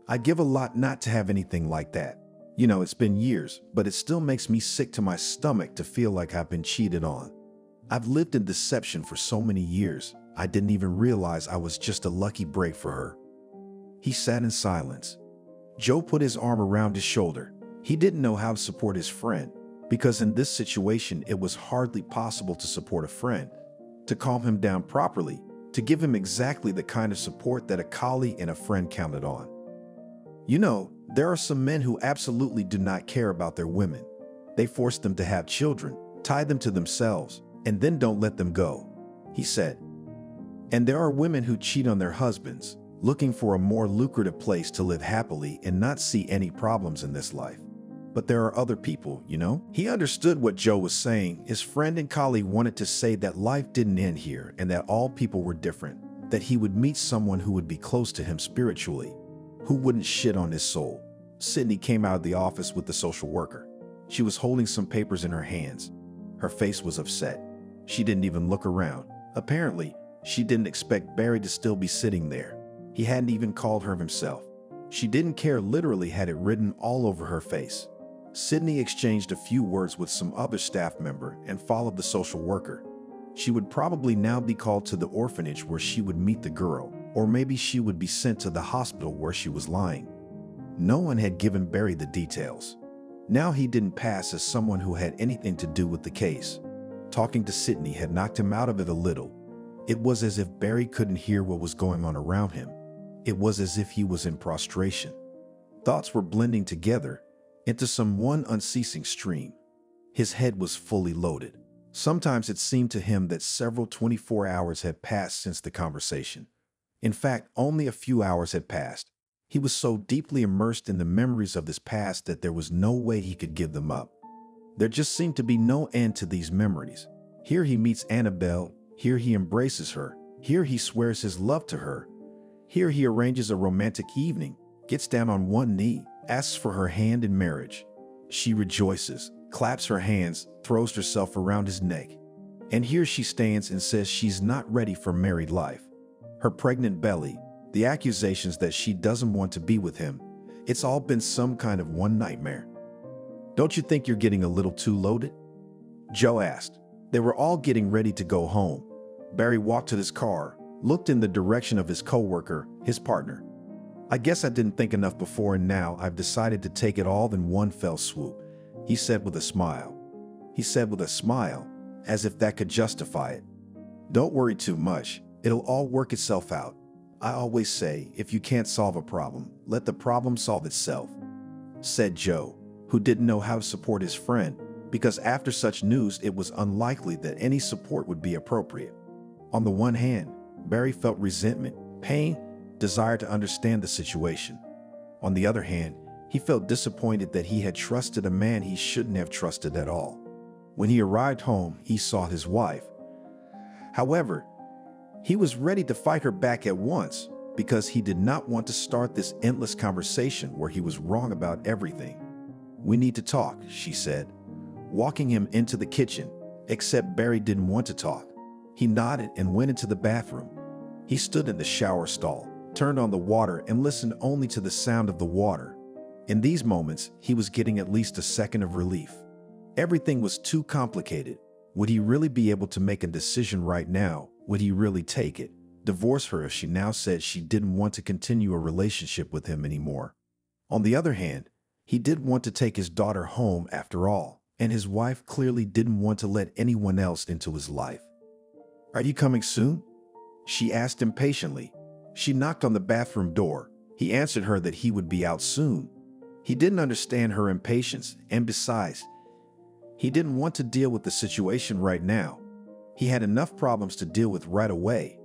"I'd give a lot not to have anything like that. You know, it's been years, but it still makes me sick to my stomach to feel like I've been cheated on. I've lived in deception for so many years, I didn't even realize I was just a lucky break for her." He sat in silence. Joe put his arm around his shoulder. He didn't know how to support his friend, because in this situation it was hardly possible to support a friend, to calm him down properly, to give him exactly the kind of support that a colleague and a friend counted on. You know, there are some men who absolutely do not care about their women. They force them to have children, tie them to themselves, and then don't let them go, he said. And there are women who cheat on their husbands, looking for a more lucrative place to live happily and not see any problems in this life. But there are other people, you know? He understood what Joe was saying. His friend and colleague wanted to say that life didn't end here and that all people were different, that he would meet someone who would be close to him spiritually, who wouldn't shit on his soul. Sydney came out of the office with the social worker. She was holding some papers in her hands. Her face was upset. She didn't even look around. Apparently, she didn't expect Barry to still be sitting there. He hadn't even called her himself. She didn't care, literally had it written all over her face. Sydney exchanged a few words with some other staff member and followed the social worker. She would probably now be called to the orphanage where she would meet the girl, or maybe she would be sent to the hospital where she was lying. No one had given Barry the details. Now he didn't pass as someone who had anything to do with the case. Talking to Sydney had knocked him out of it a little. It was as if Barry couldn't hear what was going on around him. It was as if he was in prostration. Thoughts were blending together into some one unceasing stream. His head was fully loaded. Sometimes it seemed to him that several 24 hours had passed since the conversation. In fact, only a few hours had passed. He was so deeply immersed in the memories of his past that there was no way he could give them up. There just seemed to be no end to these memories. Here he meets Annabelle. Here he embraces her. Here he swears his love to her. Here he arranges a romantic evening, gets down on one knee, asks for her hand in marriage. She rejoices, claps her hands, throws herself around his neck. And here she stands and says she's not ready for married life. Her pregnant belly, the accusations that she doesn't want to be with him, it's all been some kind of one nightmare. Don't you think you're getting a little too loaded? Joe asked. They were all getting ready to go home. Barry walked to his car, looked in the direction of his coworker, his partner. I guess I didn't think enough before, and now I've decided to take it all in one fell swoop, he said with a smile. He said with a smile, as if that could justify it. Don't worry too much. It'll all work itself out. I always say, if you can't solve a problem, let the problem solve itself, said Joe, who didn't know how to support his friend, because after such news it was unlikely that any support would be appropriate. On the one hand, Barry felt resentment, pain, desire to understand the situation. On the other hand, he felt disappointed that he had trusted a man he shouldn't have trusted at all. When he arrived home, he saw his wife. However, he was ready to fight her back at once because he did not want to start this endless conversation where he was wrong about everything. We need to talk, she said, walking him into the kitchen, except Barry didn't want to talk. He nodded and went into the bathroom. He stood in the shower stall, turned on the water, and listened only to the sound of the water. In these moments, he was getting at least a second of relief. Everything was too complicated. Would he really be able to make a decision right now? Would he really take it? Divorce her if she now said she didn't want to continue a relationship with him anymore? On the other hand, he did want to take his daughter home after all, and his wife clearly didn't want to let anyone else into his life. Are you coming soon? She asked impatiently. She knocked on the bathroom door. He answered her that he would be out soon. He didn't understand her impatience, and besides, he didn't want to deal with the situation right now. He had enough problems to deal with right away.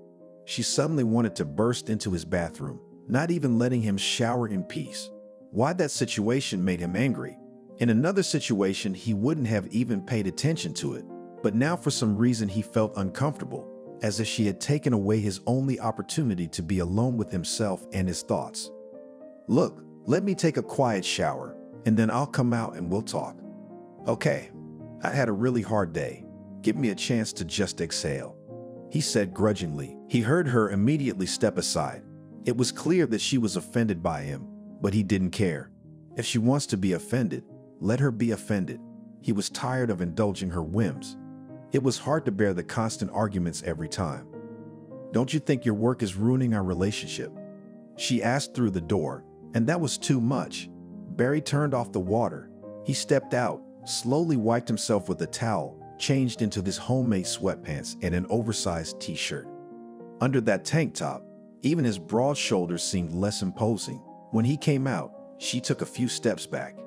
She suddenly wanted to burst into his bathroom, not even letting him shower in peace. Why that situation made him angry. In another situation, he wouldn't have even paid attention to it. But now for some reason he felt uncomfortable, as if she had taken away his only opportunity to be alone with himself and his thoughts. Look, let me take a quiet shower, and then I'll come out and we'll talk. Okay, I had a really hard day. Give me a chance to just exhale, he said grudgingly. He heard her immediately step aside. It was clear that she was offended by him, but he didn't care. If she wants to be offended, let her be offended. He was tired of indulging her whims. It was hard to bear the constant arguments every time. Don't you think your work is ruining our relationship? She asked through the door, And that was too much. Barry turned off the water. He stepped out, slowly wiped himself with a towel, changed into his homemade sweatpants and an oversized t-shirt. Under that tank top, even his broad shoulders seemed less imposing. When he came out, she took a few steps back.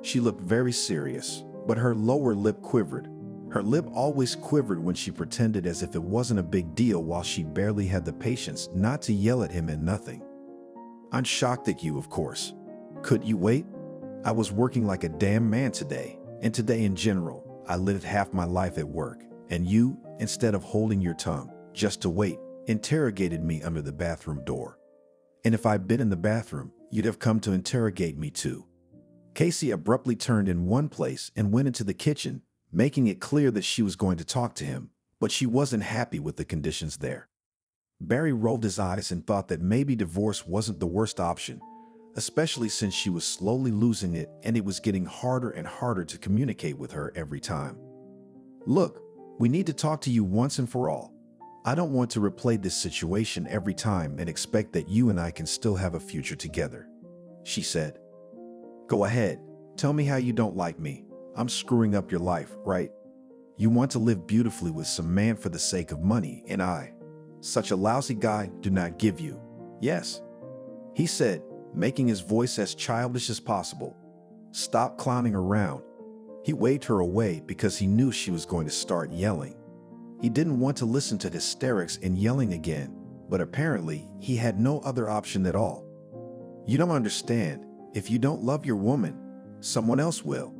She looked very serious, but her lower lip quivered. Her lip always quivered when she pretended as if it wasn't a big deal while she barely had the patience not to yell at him and nothing. "I'm shocked at you, of course. Could you wait? I was working like a damn man today, and today in general, I lived half my life at work, and you, instead of holding your tongue, just to wait, interrogated me under the bathroom door. And if I'd been in the bathroom, you'd have come to interrogate me too." Casey abruptly turned in one place and went into the kitchen, making it clear that she was going to talk to him, but she wasn't happy with the conditions there. Barry rolled his eyes and thought that maybe divorce wasn't the worst option, especially since she was slowly losing it and it was getting harder and harder to communicate with her every time. "Look, we need to talk to you once and for all. I don't want to replay this situation every time and expect that you and I can still have a future together," she said. "Go ahead, tell me how you don't like me. I'm screwing up your life, right? You want to live beautifully with some man for the sake of money, and I, such a lousy guy, do not give you. Yes," he said, making his voice as childish as possible. "Stop clowning around." He waved her away because he knew she was going to start yelling. He didn't want to listen to hysterics and yelling again, but apparently he had no other option at all. "You don't understand. If you don't love your woman, someone else will.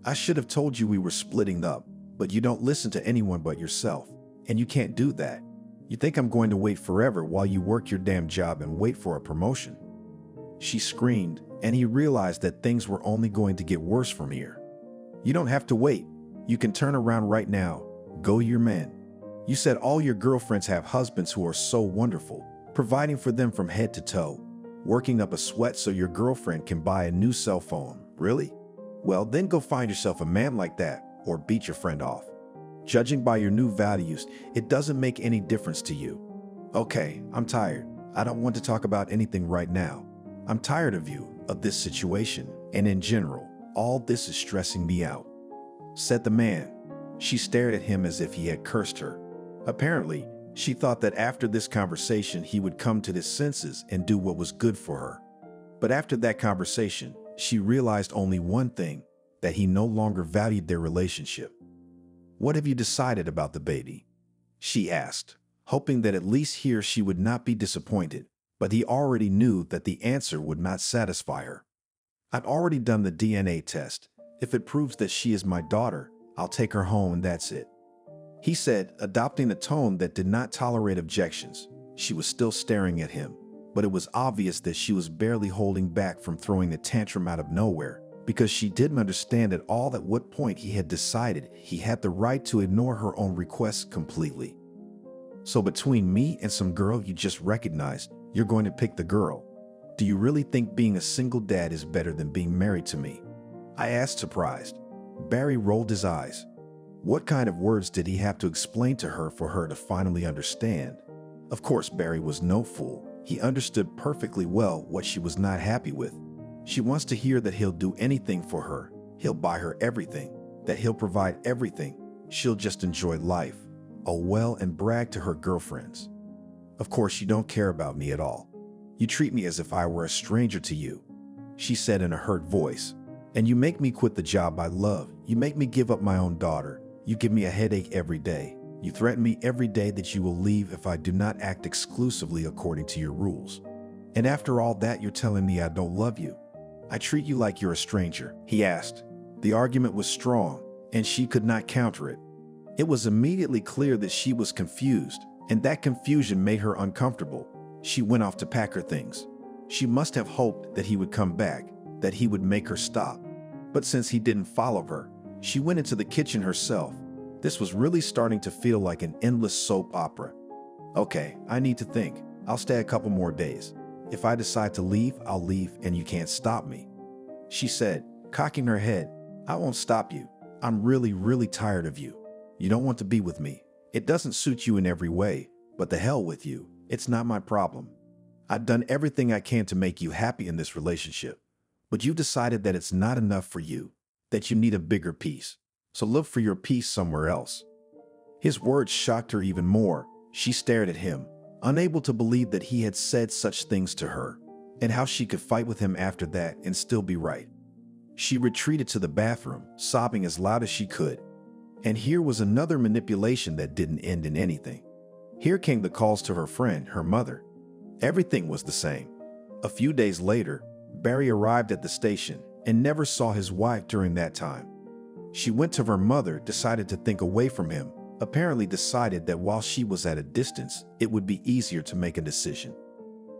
I should have told you we were splitting up, but you don't listen to anyone but yourself, and you can't do that. You think I'm going to wait forever while you work your damn job and wait for a promotion?" She screamed, and he realized that things were only going to get worse from here. "You don't have to wait. You can turn around right now. Go to your man. You said all your girlfriends have husbands who are so wonderful, providing for them from head to toe, working up a sweat so your girlfriend can buy a new cell phone. Really? Well, then go find yourself a man like that, or beat your friend off. Judging by your new values, it doesn't make any difference to you. Okay, I'm tired. I don't want to talk about anything right now. I'm tired of you, of this situation, and in general, all this is stressing me out," said the man. She stared at him as if he had cursed her. Apparently, she thought that after this conversation he would come to his senses and do what was good for her. But after that conversation, she realized only one thing, that he no longer valued their relationship. "What have you decided about the baby?" she asked, hoping that at least here she would not be disappointed, but he already knew that the answer would not satisfy her. "I've already done the DNA test. If it proves that she is my daughter, I'll take her home and that's it," he said, adopting a tone that did not tolerate objections. She was still staring at him, but it was obvious that she was barely holding back from throwing a tantrum out of nowhere, because she didn't understand at all at what point he had decided he had the right to ignore her own requests completely. "So between me and some girl you just recognized, you're going to pick the girl? Do you really think being a single dad is better than being married to me?" I asked, surprised. Barry rolled his eyes. What kind of words did he have to explain to her for her to finally understand? Of course, Barry was no fool. He understood perfectly well what she was not happy with. She wants to hear that he'll do anything for her. He'll buy her everything, that he'll provide everything. She'll just enjoy life. Oh well, and brag to her girlfriends. "Of course, you don't care about me at all. You treat me as if I were a stranger to you," she said in a hurt voice. "And you make me quit the job I love. You make me give up my own daughter. You give me a headache every day. You threaten me every day that you will leave if I do not act exclusively according to your rules. And after all that, you're telling me I don't love you. I treat you like you're a stranger," he asked. The argument was strong, and she could not counter it. It was immediately clear that she was confused, and that confusion made her uncomfortable. She went off to pack her things. She must have hoped that he would come back, that he would make her stop. But since he didn't follow her, she went into the kitchen herself. This was really starting to feel like an endless soap opera. "Okay, I need to think. I'll stay a couple more days. If I decide to leave, I'll leave and you can't stop me," she said, cocking her head. "I won't stop you. I'm really tired of you. You don't want to be with me. It doesn't suit you in every way, but the hell with you. It's not my problem." I've done everything I can to make you happy in this relationship, but you've decided that it's not enough for you, that you need a bigger peace. So look for your peace somewhere else." His words shocked her even more. She stared at him, unable to believe that he had said such things to her, and how she could fight with him after that and still be right. She retreated to the bathroom, sobbing as loud as she could. And here was another manipulation that didn't end in anything. Here came the calls to her friend, her mother. Everything was the same. A few days later, Barry arrived at the station and never saw his wife during that time. She went to her mother, decided to think away from him, apparently decided that while she was at a distance, it would be easier to make a decision.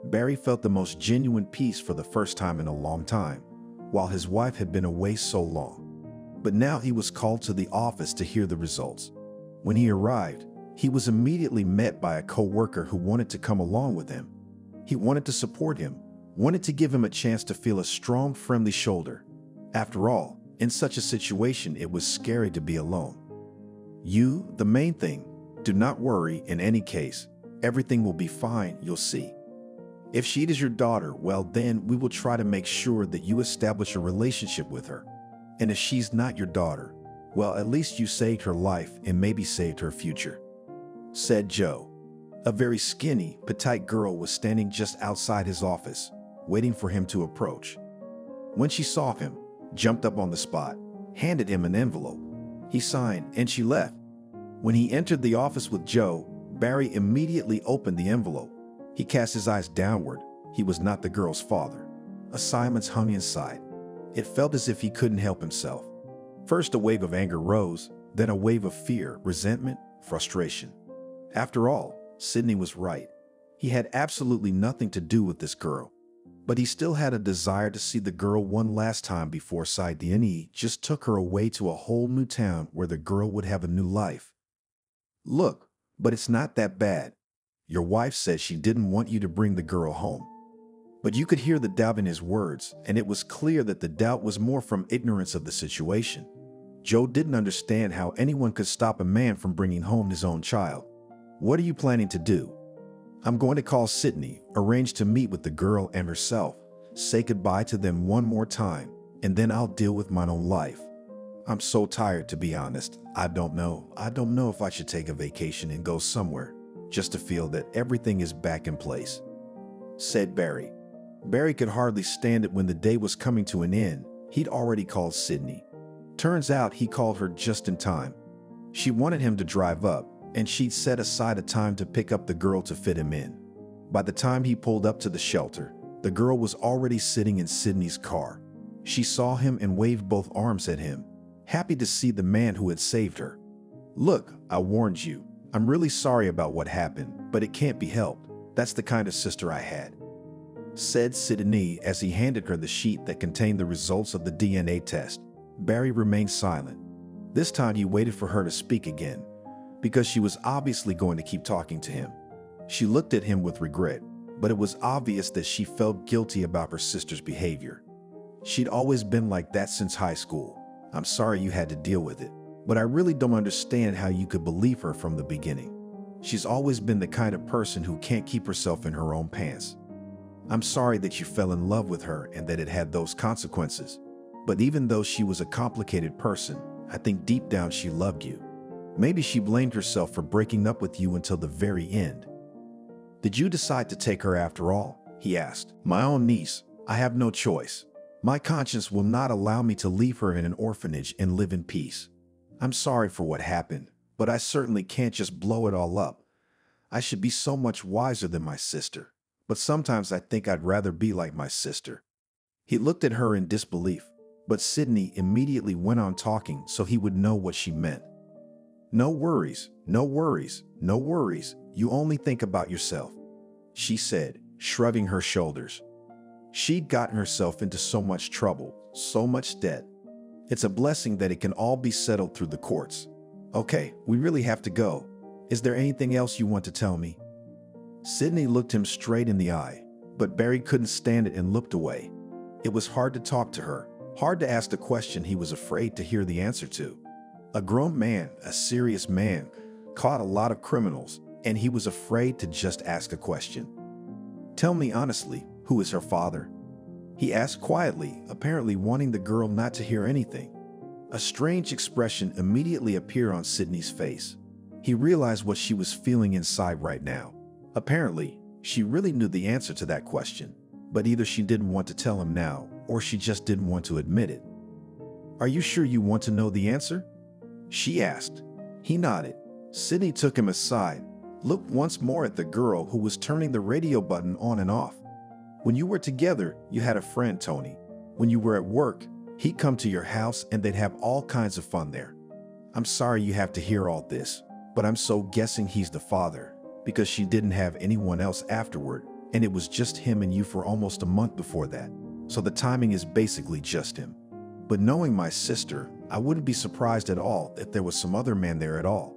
Barry felt the most genuine peace for the first time in a long time, while his wife had been away so long. But now he was called to the office to hear the results. When he arrived, he was immediately met by a co-worker who wanted to come along with him. He wanted to support him, wanted to give him a chance to feel a strong, friendly shoulder. After all, in such a situation, it was scary to be alone. "You, the main thing. Do not worry in any case. Everything will be fine, you'll see. If she is your daughter, well then we will try to make sure that you establish a relationship with her. And if she's not your daughter, well at least you saved her life and maybe saved her future," said Joe. A very skinny, petite girl was standing just outside his office, waiting for him to approach. When she saw him, jumped up on the spot, handed him an envelope. He signed, and she left. When he entered the office with Joe, Barry immediately opened the envelope. He cast his eyes downward. He was not the girl's father. Assignments hung inside. It felt as if he couldn't help himself. First a wave of anger rose, then a wave of fear, resentment, frustration. After all, Sydney was right. He had absolutely nothing to do with this girl. But he still had a desire to see the girl one last time before Sydney just took her away to a whole new town where the girl would have a new life. "Look, but it's not that bad. Your wife said she didn't want you to bring the girl home." But you could hear the doubt in his words, and it was clear that the doubt was more from ignorance of the situation. Joe didn't understand how anyone could stop a man from bringing home his own child. "What are you planning to do?" "I'm going to call Sydney, arrange to meet with the girl and herself, say goodbye to them one more time, and then I'll deal with my own life. I'm so tired, to be honest. I don't know if I should take a vacation and go somewhere, just to feel that everything is back in place," said Barry. Barry could hardly stand it when the day was coming to an end. He'd already called Sydney. Turns out he called her just in time. She wanted him to drive up, and she'd set aside a time to pick up the girl to fit him in. By the time he pulled up to the shelter, the girl was already sitting in Sydney's car. She saw him and waved both arms at him, happy to see the man who had saved her. "Look, I warned you. I'm really sorry about what happened, but it can't be helped. That's the kind of sister I had," said Sydney as he handed her the sheet that contained the results of the DNA test. Barry remained silent. This time he waited for her to speak again, because she was obviously going to keep talking to him. She looked at him with regret, but it was obvious that she felt guilty about her sister's behavior. She'd always been like that since high school. "I'm sorry you had to deal with it, but I really don't understand how you could believe her from the beginning. She's always been the kind of person who can't keep herself in her own pants. I'm sorry that you fell in love with her and that it had those consequences. But even though she was a complicated person, I think deep down she loved you. Maybe she blamed herself for breaking up with you until the very end." "Did you decide to take her after all?" he asked. "My own niece. I have no choice. My conscience will not allow me to leave her in an orphanage and live in peace. I'm sorry for what happened, but I certainly can't just blow it all up. I should be so much wiser than my sister, but sometimes I think I'd rather be like my sister." He looked at her in disbelief, but Sydney immediately went on talking so he would know what she meant. "No worries, no worries, no worries. You only think about yourself," she said, shrugging her shoulders. She'd gotten herself into so much trouble, so much debt. It's a blessing that it can all be settled through the courts. "Okay, we really have to go. Is there anything else you want to tell me?" Sydney looked him straight in the eye, but Barry couldn't stand it and looked away. It was hard to talk to her, hard to ask the question he was afraid to hear the answer to. A grown man, a serious man, caught a lot of criminals, and he was afraid to just ask a question. Tell me honestly, who is her father? He asked quietly, apparently wanting the girl not to hear anything. A strange expression immediately appeared on Sydney's face. He realized what she was feeling inside right now. Apparently, she really knew the answer to that question, but either she didn't want to tell him now, or she just didn't want to admit it. Are you sure you want to know the answer? She asked. He nodded. Sydney took him aside, looked once more at the girl who was turning the radio button on and off. When you were together, you had a friend, Tony. When you were at work, he'd come to your house and they'd have all kinds of fun there. I'm sorry you have to hear all this, but I'm so guessing he's the father, because she didn't have anyone else afterward, and it was just him and you for almost a month before that. So the timing is basically just him. But knowing my sister, I wouldn't be surprised at all if there was some other man there at all,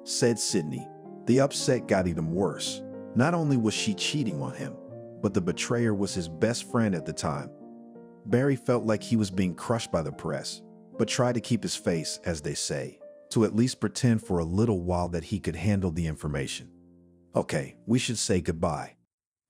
said Sydney. The upset got even worse. Not only was she cheating on him, but the betrayer was his best friend at the time. Barry felt like he was being crushed by the press, but tried to keep his face, as they say, to at least pretend for a little while that he could handle the information. Okay, we should say goodbye,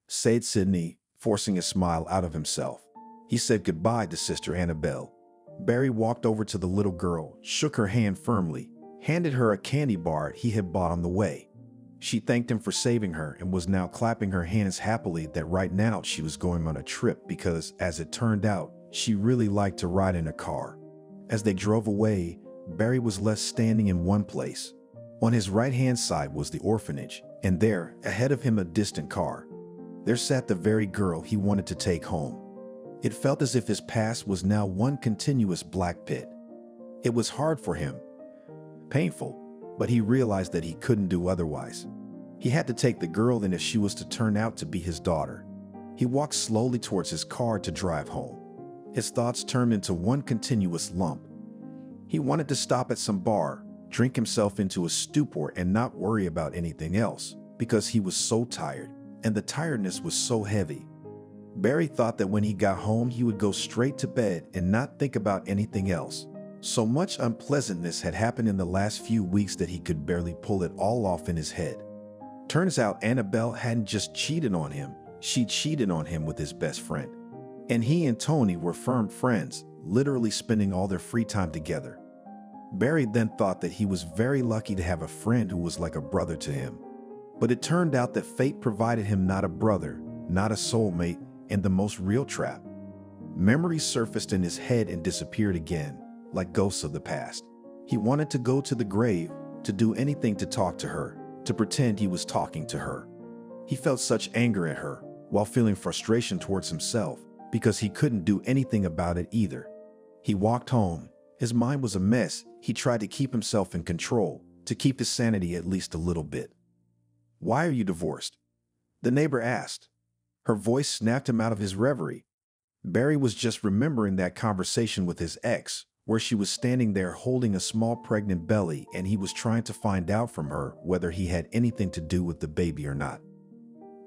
said Sydney, forcing a smile out of himself. He said goodbye to Sister Annabelle. Barry walked over to the little girl, shook her hand firmly, handed her a candy bar he had bought on the way. She thanked him for saving her and was now clapping her hands happily that right now she was going on a trip because, as it turned out, she really liked to ride in a car. As they drove away, Barry was left standing in one place. On his right-hand side was the orphanage, and there, ahead of him, a distant car. There sat the very girl he wanted to take home. It felt as if his past was now one continuous black pit. It was hard for him, painful, but he realized that he couldn't do otherwise. He had to take the girl in if she was to turn out to be his daughter. He walked slowly towards his car to drive home. His thoughts turned into one continuous lump. He wanted to stop at some bar, drink himself into a stupor and not worry about anything else, because he was so tired, and the tiredness was so heavy. Barry thought that when he got home he would go straight to bed and not think about anything else. So much unpleasantness had happened in the last few weeks that he could barely pull it all off in his head. Turns out Annabelle hadn't just cheated on him, she cheated on him with his best friend. And he and Tony were firm friends, literally spending all their free time together. Barry then thought that he was very lucky to have a friend who was like a brother to him. But it turned out that fate provided him not a brother, not a soulmate, and the most real trap. Memories surfaced in his head and disappeared again, like ghosts of the past. He wanted to go to the grave, to do anything to talk to her, to pretend he was talking to her. He felt such anger at her, while feeling frustration towards himself, because he couldn't do anything about it either. He walked home. His mind was a mess. He tried to keep himself in control, to keep his sanity at least a little bit. "Why are you divorced?" the neighbor asked. Her voice snapped him out of his reverie. Barry was just remembering that conversation with his ex, where she was standing there holding a small pregnant belly and he was trying to find out from her whether he had anything to do with the baby or not.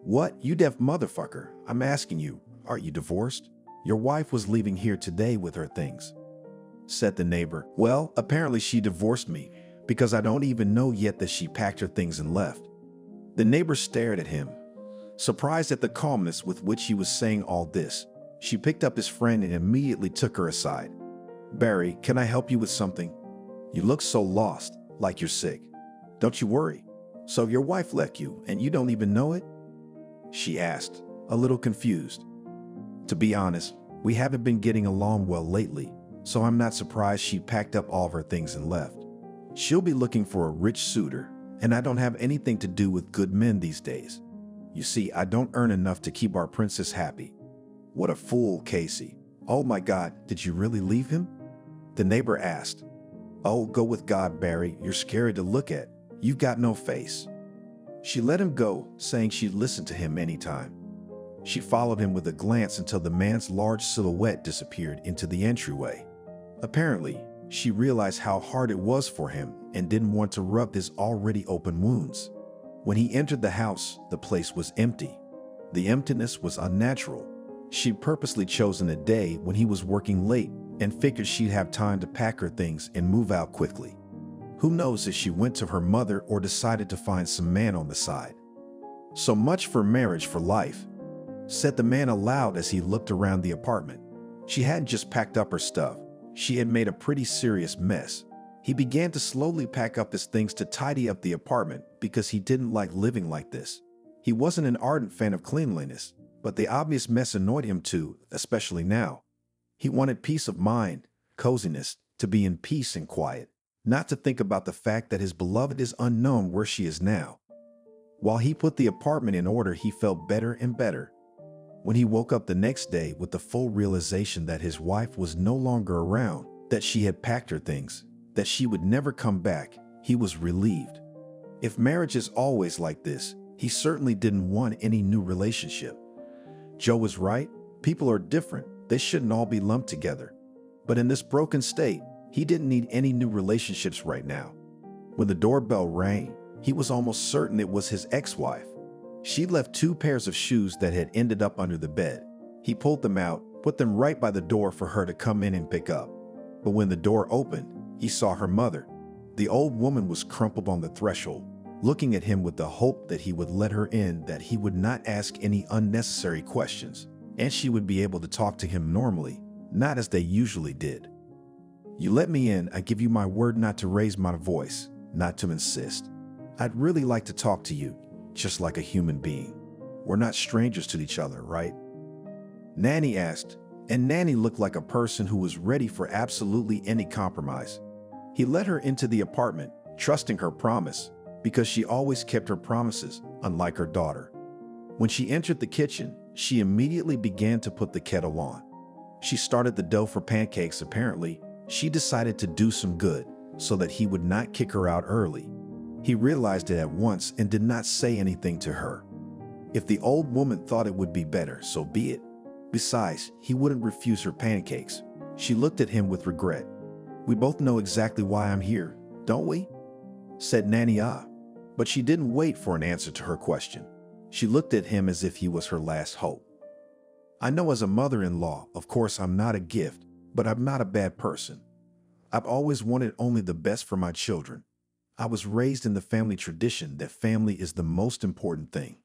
"What, you deaf motherfucker? I'm asking you, are you divorced? Your wife was leaving here today with her things," said the neighbor. "Well, apparently she divorced me, because I don't even know yet that she packed her things and left." The neighbor stared at him, surprised at the calmness with which he was saying all this. She picked up his friend and immediately took her aside. "Barry, can I help you with something? You look so lost, like you're sick. Don't you worry. So your wife left you and you don't even know it?" she asked, a little confused. "To be honest, we haven't been getting along well lately, so I'm not surprised she packed up all of her things and left. She'll be looking for a rich suitor, and I don't have anything to do with good men these days. You see, I don't earn enough to keep our princess happy." "What a fool, Casey. Oh my God, did you really leave him?" the neighbor asked. "Oh, go with God, Barry. You're scary to look at. You've got no face." She let him go, saying she'd listen to him anytime. She followed him with a glance until the man's large silhouette disappeared into the entryway. Apparently, she realized how hard it was for him and didn't want to rub his already open wounds. When he entered the house, the place was empty. The emptiness was unnatural. She'd purposely chosen a day when he was working late and figured she'd have time to pack her things and move out quickly. Who knows if she went to her mother or decided to find some man on the side. So much for marriage for life. said the man aloud as he looked around the apartment. She hadn't just packed up her stuff. She had made a pretty serious mess. He began to slowly pack up his things to tidy up the apartment because he didn't like living like this. He wasn't an ardent fan of cleanliness, but the obvious mess annoyed him too, especially now. He wanted peace of mind, coziness, to be in peace and quiet, not to think about the fact that his beloved is unknown where she is now. While he put the apartment in order, he felt better and better. When he woke up the next day with the full realization that his wife was no longer around, that she had packed her things, that she would never come back, he was relieved. If marriage is always like this, he certainly didn't want any new relationship. Joe was right. People are different. They shouldn't all be lumped together. But in this broken state, he didn't need any new relationships right now. When the doorbell rang, he was almost certain it was his ex-wife. She left 2 pairs of shoes that had ended up under the bed. He pulled them out, put them right by the door for her to come in and pick up. But when the door opened, he saw her mother. The old woman was crumpled on the threshold, looking at him with the hope that he would let her in, that he would not ask any unnecessary questions, and she would be able to talk to him normally, not as they usually did. "You let me in, I give you my word not to raise my voice, not to insist. I'd really like to talk to you, just like a human being. We're not strangers to each other, right?" Nanny asked, and Nanny looked like a person who was ready for absolutely any compromise. He let her into the apartment, trusting her promise, because she always kept her promises, unlike her daughter. When she entered the kitchen, she immediately began to put the kettle on. She started the dough for pancakes. Apparently, she decided to do some good so that he would not kick her out early. He realized it at once and did not say anything to her. If the old woman thought it would be better, so be it. Besides, he wouldn't refuse her pancakes. She looked at him with regret. "We both know exactly why I'm here, don't we?" said Nanny. But she didn't wait for an answer to her question. She looked at him as if he was her last hope. "I know as a mother-in-law, of course I'm not a gift, but I'm not a bad person. I've always wanted only the best for my children. I was raised in the family tradition that family is the most important thing.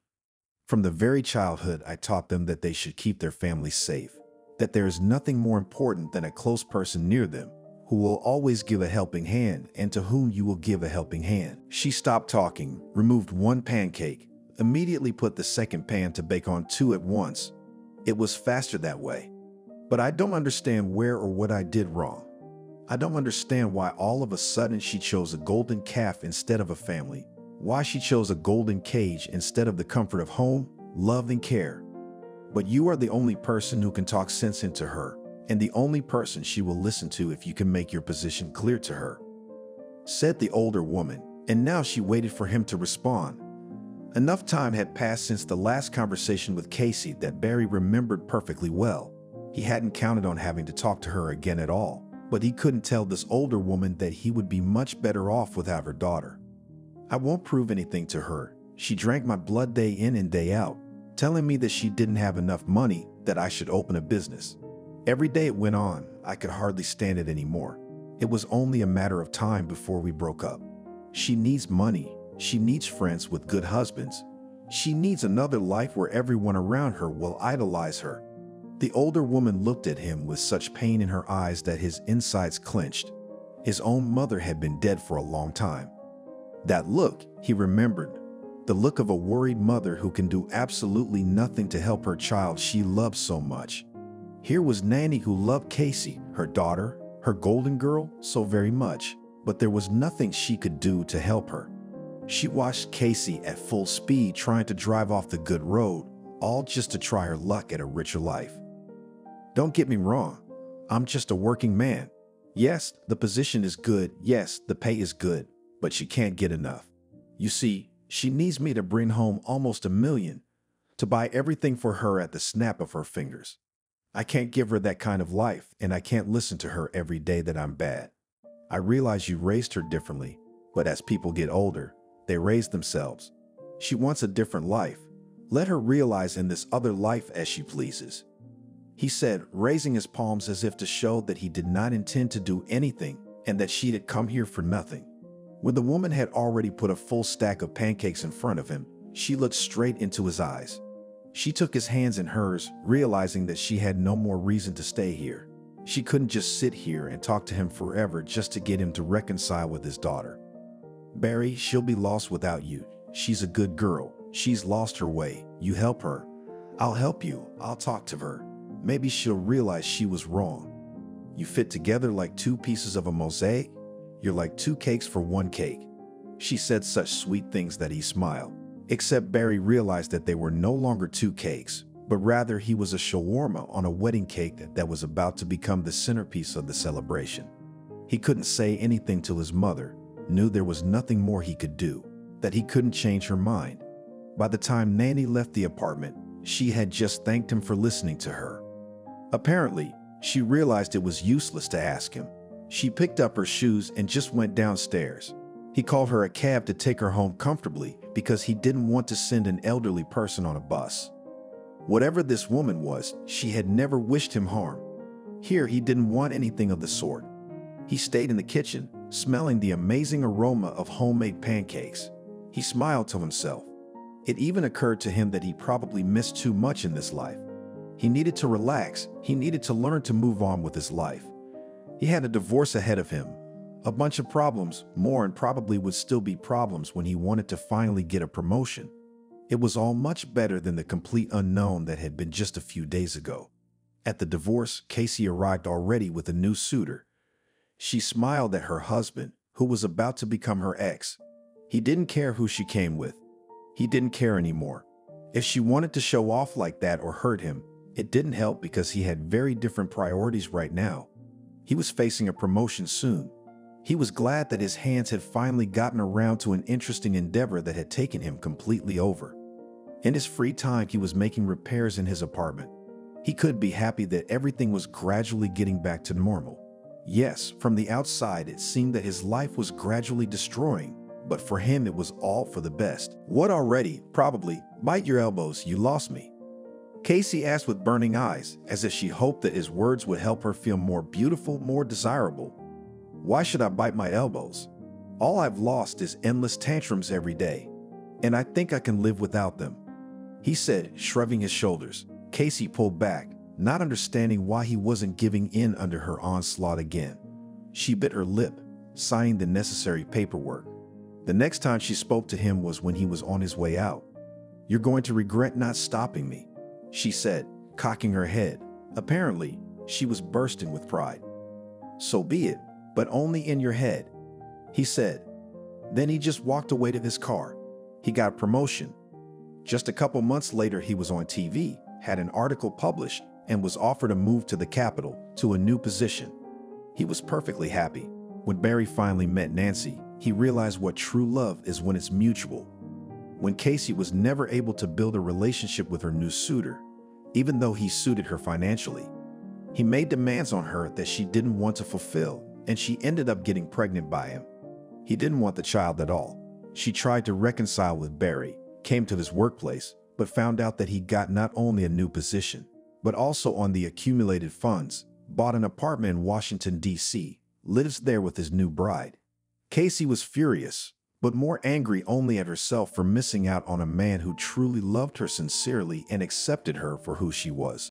From the very childhood, I taught them that they should keep their families safe, that there is nothing more important than a close person near them, who will always give a helping hand and to whom you will give a helping hand." She stopped talking, removed 1 pancake, immediately put the second pan to bake on 2 at once. It was faster that way. "But I don't understand where or what I did wrong. I don't understand why all of a sudden she chose a golden calf instead of a family, why she chose a golden cage instead of the comfort of home, love, and care. But you are the only person who can talk sense into her, and the only person she will listen to if you can make your position clear to her," said the older woman, and now she waited for him to respond. Enough time had passed since the last conversation with Casey that Barry remembered perfectly well. He hadn't counted on having to talk to her again at all, but he couldn't tell this older woman that he would be much better off without her daughter. "I won't prove anything to her. She drank my blood day in and day out, telling me that she didn't have enough money, that I should open a business. Every day it went on, I could hardly stand it anymore. It was only a matter of time before we broke up. She needs money. She needs friends with good husbands. She needs another life where everyone around her will idolize her." The older woman looked at him with such pain in her eyes that his insides clenched. His own mother had been dead for a long time. That look, he remembered. The look of a worried mother who can do absolutely nothing to help her child she loves so much. Here was Nanny who loved Casey, her daughter, her golden girl, so very much, but there was nothing she could do to help her. She watched Casey at full speed trying to drive off the good road, all just to try her luck at a richer life. "Don't get me wrong, I'm just a working man. Yes, the position is good, yes, the pay is good, but she can't get enough. You see, she needs me to bring home almost $1 million, to buy everything for her at the snap of her fingers. I can't give her that kind of life, and I can't listen to her every day that I'm bad. I realize you raised her differently, but as people get older, they raise themselves. She wants a different life. Let her realize in this other life as she pleases," he said, raising his palms as if to show that he did not intend to do anything and that she had come here for nothing. When the woman had already put a full stack of pancakes in front of him, she looked straight into his eyes. She took his hands in hers, realizing that she had no more reason to stay here. She couldn't just sit here and talk to him forever just to get him to reconcile with his daughter. "Barry, she'll be lost without you. She's a good girl. She's lost her way. You help her. I'll help you. I'll talk to her. Maybe she'll realize she was wrong. You fit together like two pieces of a mosaic. You're like two cakes for one cake." She said such sweet things that he smiled. Except Barry realized that they were no longer two cakes, but rather he was a shawarma on a wedding cake that was about to become the centerpiece of the celebration. He couldn't say anything to his mother, knew there was nothing more he could do, that he couldn't change her mind. By the time Nanny left the apartment, she had just thanked him for listening to her. Apparently, she realized it was useless to ask him. She picked up her shoes and just went downstairs. He called her a cab to take her home comfortably because he didn't want to send an elderly person on a bus. Whatever this woman was, she had never wished him harm. Here, he didn't want anything of the sort. He stayed in the kitchen, smelling the amazing aroma of homemade pancakes. He smiled to himself. It even occurred to him that he probably missed too much in this life. He needed to relax. He needed to learn to move on with his life. He had a divorce ahead of him, a bunch of problems, more and probably would still be problems when he wanted to finally get a promotion. It was all much better than the complete unknown that had been just a few days ago. At the divorce, Casey arrived already with a new suitor. She smiled at her husband, who was about to become her ex. He didn't care who she came with. He didn't care anymore. If she wanted to show off like that or hurt him, it didn't help because he had very different priorities right now. He was facing a promotion soon. He was glad that his hands had finally gotten around to an interesting endeavor that had taken him completely over. In his free time, he was making repairs in his apartment. He could be happy that everything was gradually getting back to normal. Yes, from the outside, it seemed that his life was gradually destroying, but for him, it was all for the best. "What already? Probably. Bite your elbows, you lost me." Casey asked with burning eyes, as if she hoped that his words would help her feel more beautiful, more desirable. "Why should I bite my elbows? All I've lost is endless tantrums every day, and I think I can live without them," he said, shrugging his shoulders. Casey pulled back, not understanding why he wasn't giving in under her onslaught again. She bit her lip, signing the necessary paperwork. The next time she spoke to him was when he was on his way out. "You're going to regret not stopping me," she said, cocking her head. Apparently, she was bursting with pride. "So be it, but only in your head," he said. Then he just walked away to his car. He got a promotion. Just a couple months later, he was on TV, had an article published, and was offered a move to the capital, to a new position. He was perfectly happy. When Barry finally met Nancy, he realized what true love is when it's mutual. When Casey was never able to build a relationship with her new suitor, even though he suited her financially, he made demands on her that she didn't want to fulfill, and she ended up getting pregnant by him. He didn't want the child at all. She tried to reconcile with Barry, came to his workplace, but found out that he got not only a new position, but also on the accumulated funds, bought an apartment in Washington, D.C., lives there with his new bride. Casey was furious, but more angry only at herself for missing out on a man who truly loved her sincerely and accepted her for who she was.